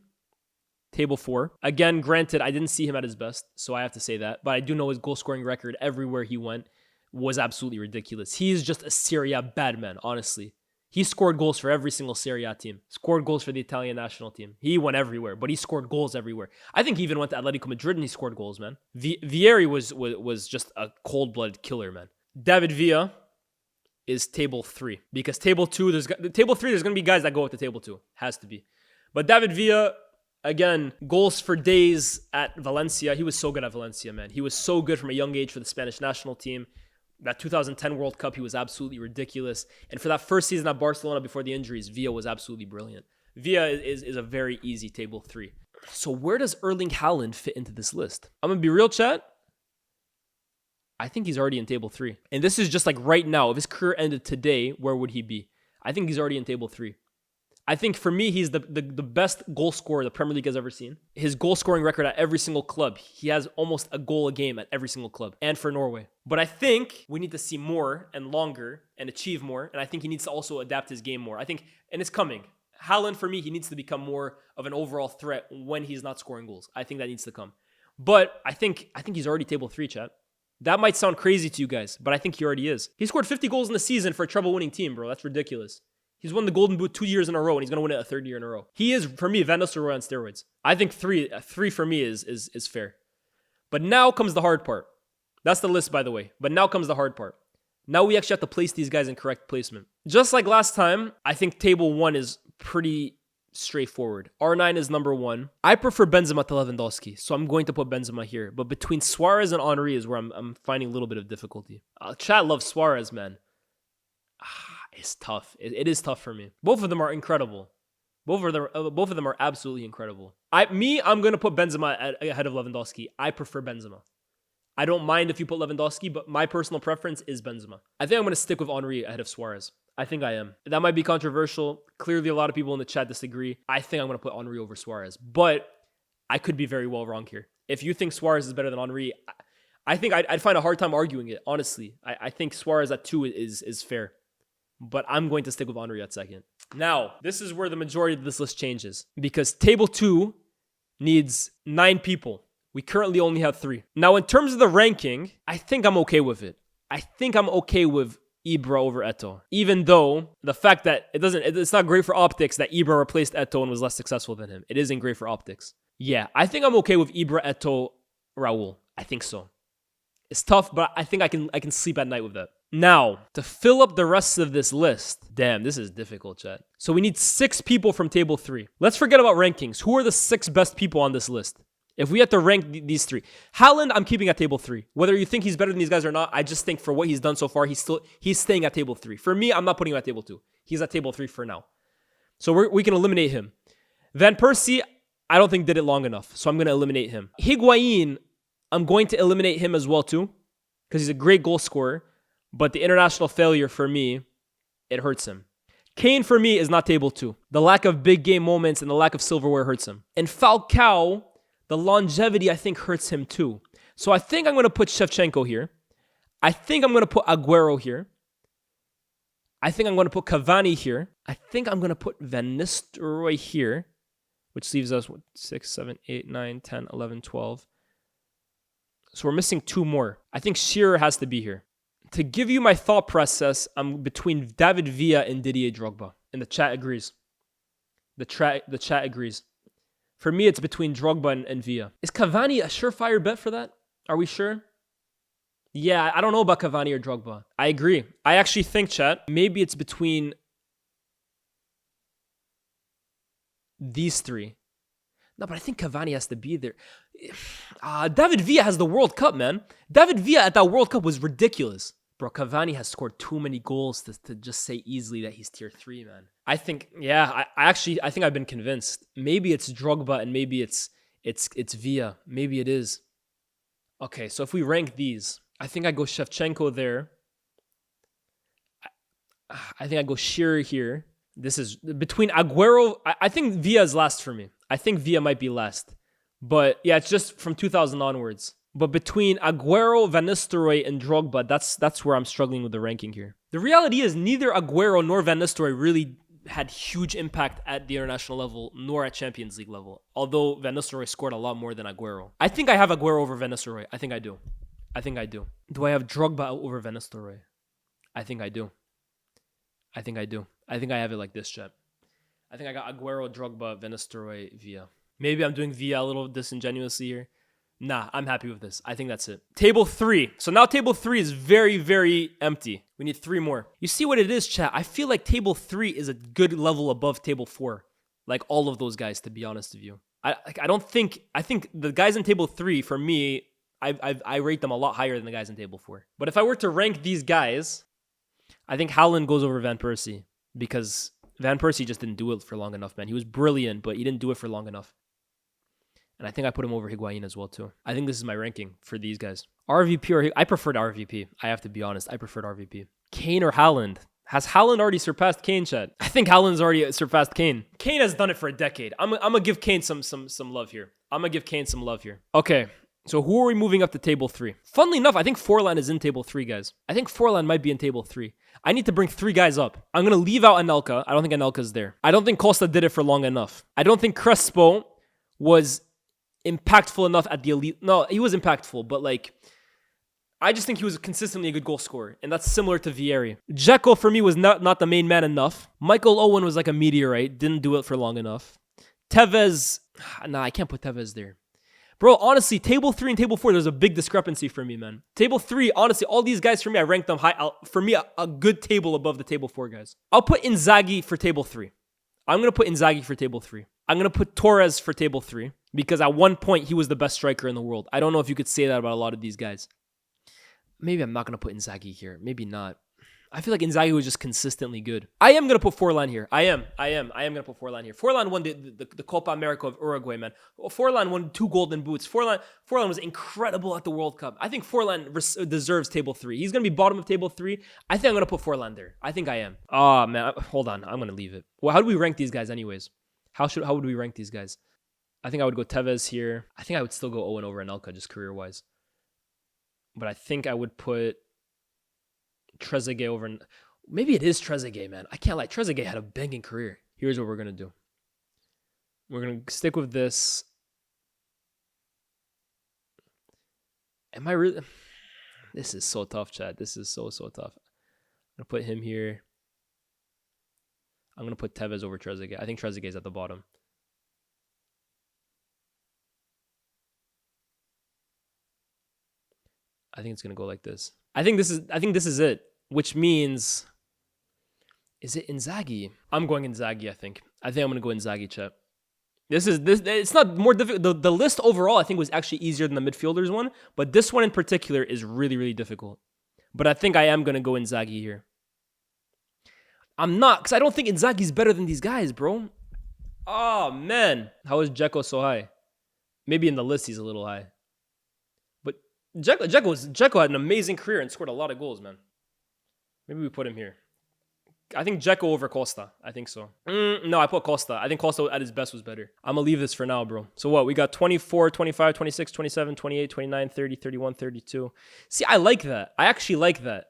table 4. Again, granted, I didn't see him at his best, so I have to say that. But I do know his goal-scoring record everywhere he went was absolutely ridiculous. He is just a Serie A bad man, honestly. He scored goals for every single Serie A team. Scored goals for the Italian national team. He went everywhere, but he scored goals everywhere. I think he even went to Atletico Madrid and he scored goals, man. Vieri was just a cold-blooded killer, man. David Villa is table 3. Because table 3, there's going to be guys that go with the table 2. Has to be. But David Villa, again, goals for days at Valencia. He was so good at Valencia, man. He was so good from a young age for the Spanish national team. That 2010 World Cup, he was absolutely ridiculous. And for that first season at Barcelona before the injuries, Villa was absolutely brilliant. Villa is a very easy table 3. So where does Erling Haaland fit into this list? I'm going to be real, chat. I think he's already in table 3. And this is just like right now. If his career ended today, where would he be? I think he's already in table 3. I think for me, he's the best goal scorer the Premier League has ever seen. His goal scoring record at every single club, he has almost a goal a game at every single club and for Norway. But I think we need to see more and longer and achieve more. And I think he needs to also adapt his game more. I think, and it's coming. Haaland, for me, he needs to become more of an overall threat when he's not scoring goals. I think that needs to come. But I think he's already table 3, chat. That might sound crazy to you guys, but I think he already is. He scored 50 goals in the season for a treble-winning team, bro. That's ridiculous. He's won the Golden Boot 2 years in a row, and he's going to win it a 3rd year in a row. He is, for me, Van Nistelrooy on steroids. I think three for me is fair. But now comes the hard part. That's the list, by the way. But now comes the hard part. Now we actually have to place these guys in correct placement. Just like last time, I think table 1 is pretty straightforward. R9 is number 1. I prefer Benzema to Lewandowski, so I'm going to put Benzema here. But between Suarez and Henry is where I'm finding a little bit of difficulty. Chat loves Suarez, man. It's tough. It is tough for me. Both of them are incredible. Both of them are absolutely incredible. I'm going to put Benzema ahead of Lewandowski. I prefer Benzema. I don't mind if you put Lewandowski, but my personal preference is Benzema. I think I'm going to stick with Henry ahead of Suarez. I think I am. That might be controversial. Clearly, a lot of people in the chat disagree. I think I'm going to put Henry over Suarez, but I could be very well wrong here. If you think Suarez is better than Henry, I think I'd find a hard time arguing it, honestly. I think Suarez at 2 is fair, but I'm going to stick with Henry at 2nd. Now, this is where the majority of this list changes, because table 2 needs 9 people. We currently only have 3. Now, in terms of the ranking, I think I'm okay with it. I think I'm okay with Ibra over Eto'o, even though the fact that it's not great for optics that Ibra replaced Eto'o and was less successful than him. It isn't great for optics. Yeah, I think I'm okay with Ibra, Eto'o, Raul. I think so. It's tough, but I think I can sleep at night with that. Now, to fill up the rest of this list, damn, this is difficult, chat. So we need 6 people from table 3. Let's forget about rankings. Who are the 6 best people on this list? If we had to rank these 3, Haaland, I'm keeping at table 3. Whether you think he's better than these guys or not, I just think for what he's done so far, he's staying at table 3. For me, I'm not putting him at table 2. He's at table 3 for now. So we can eliminate him. Van Persie, I don't think did it long enough, so I'm going to eliminate him. Higuain, I'm going to eliminate him as well too, because he's a great goal scorer, but the international failure for me, it hurts him. Kane for me is not table 2. The lack of big game moments and the lack of silverware hurts him. And Falcao, the longevity, I think, hurts him too. So I think I'm going to put Shevchenko here. I think I'm going to put Aguero here. I think I'm going to put Cavani here. I think I'm going to put Van Nistelrooy here, which leaves us 6, 7, 8, 9, 10, 11, 12. So we're missing 2 more. I think Shearer has to be here. To give you my thought process, I'm between David Villa and Didier Drogba. And the chat agrees. The chat agrees. For me, it's between Drogba and Villa. Is Cavani a surefire bet for that? Are we sure? Yeah, I don't know about Cavani or Drogba. I agree. I actually think, chat, maybe it's between these 3. No, but I think Cavani has to be there. David Villa has the World Cup, man. David Villa at that World Cup was ridiculous. Bro, Cavani has scored too many goals to just say easily that he's tier 3, man. I think, yeah, I think I've been convinced. Maybe it's Drogba and maybe it's Villa. Maybe it is. Okay, so if we rank these, I think I go Shevchenko there. I think I go Shearer here. This is between Aguero. I think Villa is last for me. I think Villa might be last. But yeah, it's just from 2000 onwards. But between Aguero, Van Nistelrooy, and Drogba, that's where I'm struggling with the ranking here. The reality is neither Aguero nor Van Nistelrooy really had huge impact at the international level, nor at Champions League level. Although Van Nistelrooy scored a lot more than Aguero. I think I have Aguero over Van Nistelrooy. I think I do. Do I have Drogba over Van Nistelrooy? I think I do. I think I have it like this, chat. I think I got Aguero, Drogba, Van Nistelrooy, Villa. Maybe I'm doing Villa a little disingenuously here. Nah, I'm happy with this. I think that's it. Table 3. So now table 3 is very, very empty. We need 3 more. You see what it is, chat? I feel like table 3 is a good level above table 4. Like all of those guys, to be honest with you. I think the guys in table 3, for me, I rate them a lot higher than the guys in table 4. But if I were to rank these guys, I think Haaland goes over Van Persie. Because Van Persie just didn't do it for long enough, man. He was brilliant, but he didn't do it for long enough. And I think I put him over Higuain as well, too. I think this is my ranking for these guys. RVP or I preferred RVP. I have to be honest. I preferred RVP. Kane or Haaland? Has Haaland already surpassed Kane, Chad? I think Haaland's already surpassed Kane. Kane has done it for a decade. I'm gonna give Kane some love here. I'm gonna give Kane some love here. Okay, so who are we moving up to table 3? Funnily enough, I think Forlan is in table 3, guys. I think Forlan might be in table 3. I need to bring 3 guys up. I'm gonna leave out Anelka. I don't think Anelka's there. I don't think Costa did it for long enough. I don't think Crespo was impactful enough at the elite. No, he was impactful, but like, I just think he was consistently a good goal scorer, and that's similar to Vieri. Dzeko, for me, was not the main man enough. Michael Owen was like a meteorite, didn't do it for long enough. Tevez, nah, I can't put Tevez there. Bro, honestly, table 3 and table 4, there's a big discrepancy for me, man. Table 3, honestly, all these guys for me, I ranked them high. For me, a good table above the table 4 guys. I'll put Inzaghi for table 3. I'm going to put Inzaghi for table 3. I'm going to put Torres for table 3, because at one point, he was the best striker in the world. I don't know if you could say that about a lot of these guys. Maybe I'm not going to put Inzaghi here. Maybe not. I feel like Inzaghi was just consistently good. I am going to put Forlan here. I am going to put Forlan here. Forlan won the Copa America of Uruguay, man. Forlan won 2 golden boots. Forlan was incredible at the World Cup. I think Forlan deserves table 3. He's going to be bottom of table 3. I think I'm going to put Forlan there. I think I am. Oh, man. Hold on. I'm going to leave it. Well, how do we rank these guys anyways? How would we rank these guys? I think I would go Tevez here. I think I would still go Owen over Anelka, just career-wise. But I think I would put Trezeguet over. Maybe it is Trezeguet, man. I can't lie. Trezeguet had a banging career. Here's what we're going to do. We're going to stick with this. Am I really... This is so tough, Chad. This is so tough. I'm going to put him here. I'm going to put Tevez over Trezeguet. I think Trezeguet's at the bottom. I think it's going to go like this. I think this is it, which means, is it Inzaghi? I'm going Inzaghi, I think. I'm going to go Inzaghi, chat. It's not more difficult. The list overall, I think, was actually easier than the midfielders one, but this one in particular is really, really difficult. But I think I am going to go Inzaghi here. I'm not, because I don't think Inzaghi's better than these guys, bro. Oh, man. How is Dzeko so high? Maybe in the list he's a little high. Dzeko had an amazing career and scored a lot of goals, man. Maybe we put him here. I think Dzeko over Costa. I think so. No, I put Costa. I think Costa at his best was better. I'm going to leave this for now, bro. So what? We got 24, 25, 26, 27, 28, 29, 30, 31, 32. See, I like that. I actually like that.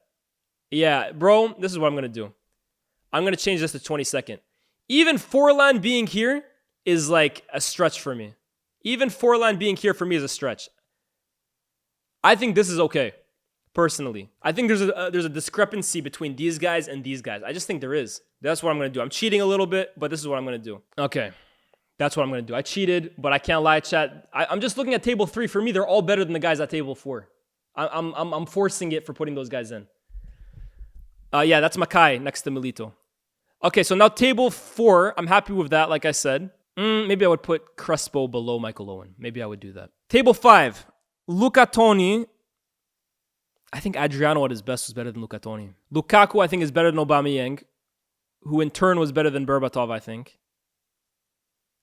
Yeah, bro, this is what I'm going to do. I'm going to change this to 22nd. Even Forlan being here is like a stretch for me. Even Forlan being here for me is a stretch. I think this is okay, personally. I think there's a discrepancy between these guys and these guys. I just think there is. That's what I'm going to do. I'm cheating a little bit, but this is what I'm going to do. Okay, that's what I'm going to do. I cheated, but I can't lie, chat. I'm just looking at table 3. For me, they're all better than the guys at table 4. I'm forcing it for putting those guys in. Yeah, that's Makai next to Milito. Okay, so now table 4, I'm happy with that, like I said. Maybe I would put Crespo below Michael Owen. Maybe I would do that. Table 5. Luca Toni. I think Adriano at his best was better than Luca Toni. Lukaku, I think, is better than Aubameyang, who in turn was better than Berbatov, I think.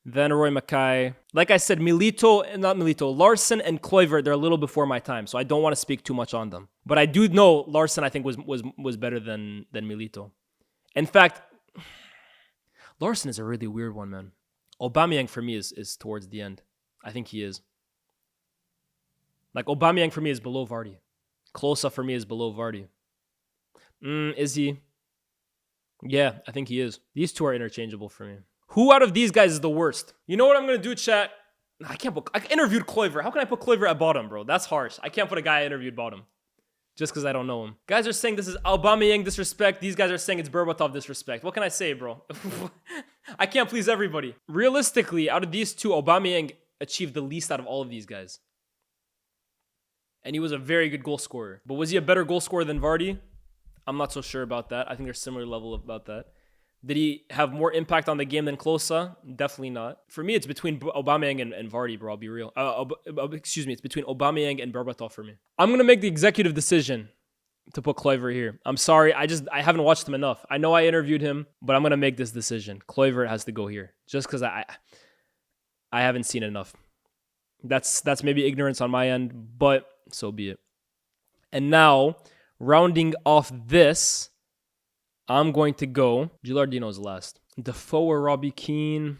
Then Roy Mackay. Like I said, Larson and Kluivert, they're a little before my time, so I don't want to speak too much on them. But I do know Larson, I think, was better than Milito. In fact, Larson is a really weird one, man. Aubameyang for me is towards the end. I think he is. Like, Aubameyang for me is below Vardy. Klose for me is below Vardy. Is he? Yeah, I think he is. These two are interchangeable for me. Who out of these guys is the worst? You know what I'm going to do, chat? I interviewed Kluivert. How can I put Kluivert at bottom, bro? That's harsh. I can't put a guy I interviewed bottom. Just because I don't know him. Guys are saying this is Aubameyang disrespect. These guys are saying it's Berbatov disrespect. What can I say, bro? I can't please everybody. Realistically, out of these two, Aubameyang achieved the least out of all of these guys. And he was a very good goal scorer. But was he a better goal scorer than Vardy? I'm not so sure about that. I think there's similar level about that. Did he have more impact on the game than Klose? Definitely not. For me, it's between Aubameyang and Vardy, bro. I'll be real. Excuse me. It's between Aubameyang and Berbatov for me. I'm going to make the executive decision to put Kluivert here. I'm sorry. I haven't watched him enough. I know I interviewed him, but I'm going to make this decision. Kluivert has to go here. Just because I haven't seen enough. That's maybe ignorance on my end, but so be it. And now, rounding off this, I'm going to go. Gilardino's last. Defoe or Robbie Keane?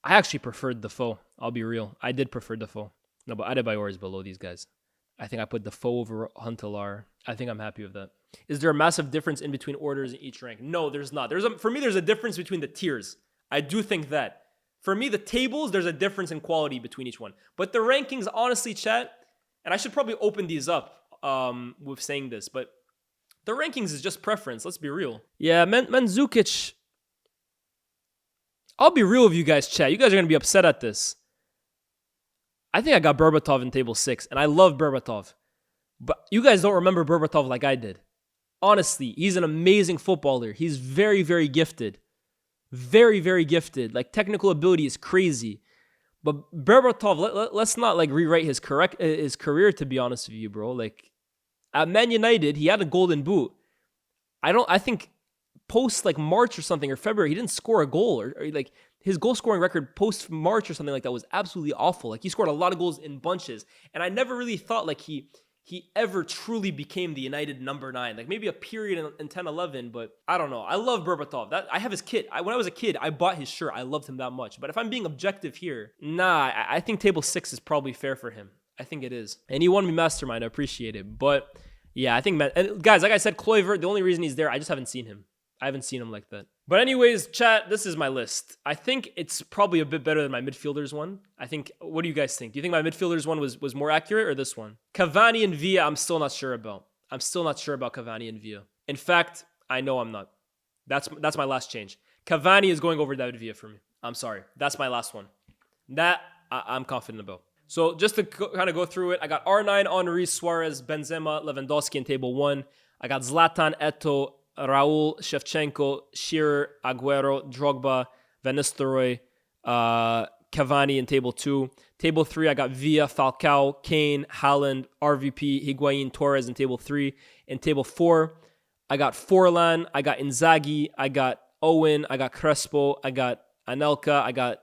I actually preferred Defoe. I'll be real. I did prefer Defoe. No, but Adebayor is below these guys. I think I put Defoe over Huntelaar. I think I'm happy with that. Is there a massive difference in between orders in each rank? No, there's not. For me, there's a difference between the tiers. I do think that. For me, the tables, there's a difference in quality between each one. But the rankings, honestly, chat, and I should probably open these up with saying this, but the rankings is just preference. Let's be real. Yeah, Mandzukic. I'll be real with you guys, chat. You guys are going to be upset at this. I think I got Berbatov in table 6, and I love Berbatov. But you guys don't remember Berbatov like I did. Honestly, he's an amazing footballer. He's very, very gifted. Very, very gifted. Like, technical ability is crazy. But Berbatov, let's not, like, rewrite his career, to be honest with you, bro. Like, at Man United, he had a golden boot. I think post, like, March or something, or February, he didn't score a goal. Or like, his goal scoring record post March or something like that was absolutely awful. Like, he scored a lot of goals in bunches. And I never really thought, like, he ever truly became the United number 9. Like, maybe a period in 10-11, but I don't know. I love Berbatov. I have his kit. When I was a kid, I bought his shirt. I loved him that much. But if I'm being objective here, nah, I think table 6 is probably fair for him. I think it is. And he won me Mastermind. I appreciate it. But yeah, I think, and guys, like I said, Kluivert, the only reason he's there, I just haven't seen him. I haven't seen him like that. But anyways, chat, this is my list. I think it's probably a bit better than my midfielders one. I think, what do you guys think? Do you think my midfielders one was more accurate or this one? Cavani and Villa, I'm still not sure about. I'm still not sure about Cavani and Villa. In fact, I know I'm not. That's my last change. Cavani is going over David Villa for me. I'm sorry. That's my last one. That I'm confident about. So just to kind of go through it, I got R9, Henry, Suarez, Benzema, Lewandowski in table 1. I got Zlatan, Eto'o, Raul, Shevchenko, Shearer, Aguero, Drogba, Van Nistelrooy, Cavani in table 2. Table 3, I got Villa, Falcao, Kane, Haaland, RVP, Higuain, Torres in table 3. In table 4, I got Forlan, I got Inzaghi, I got Owen, I got Crespo, I got Anelka, I got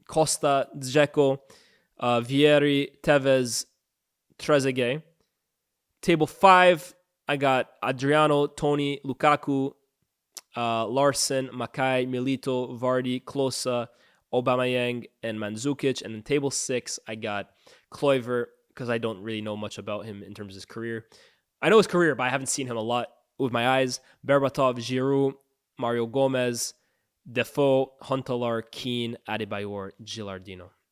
Costa, Dzeko, Vieri, Tevez, Trezeguet. Table 5, I got Adriano, Tony, Lukaku, Larson, Makai, Milito, Vardy, Klose, Aubameyang, and Mandzukic. And in table 6, I got Kluivert, because I don't really know much about him in terms of his career. I know his career, but I haven't seen him a lot with my eyes. Berbatov, Giroud, Mario Gomez, Defoe, Huntelaar, Keane, Adebayor, Gilardino.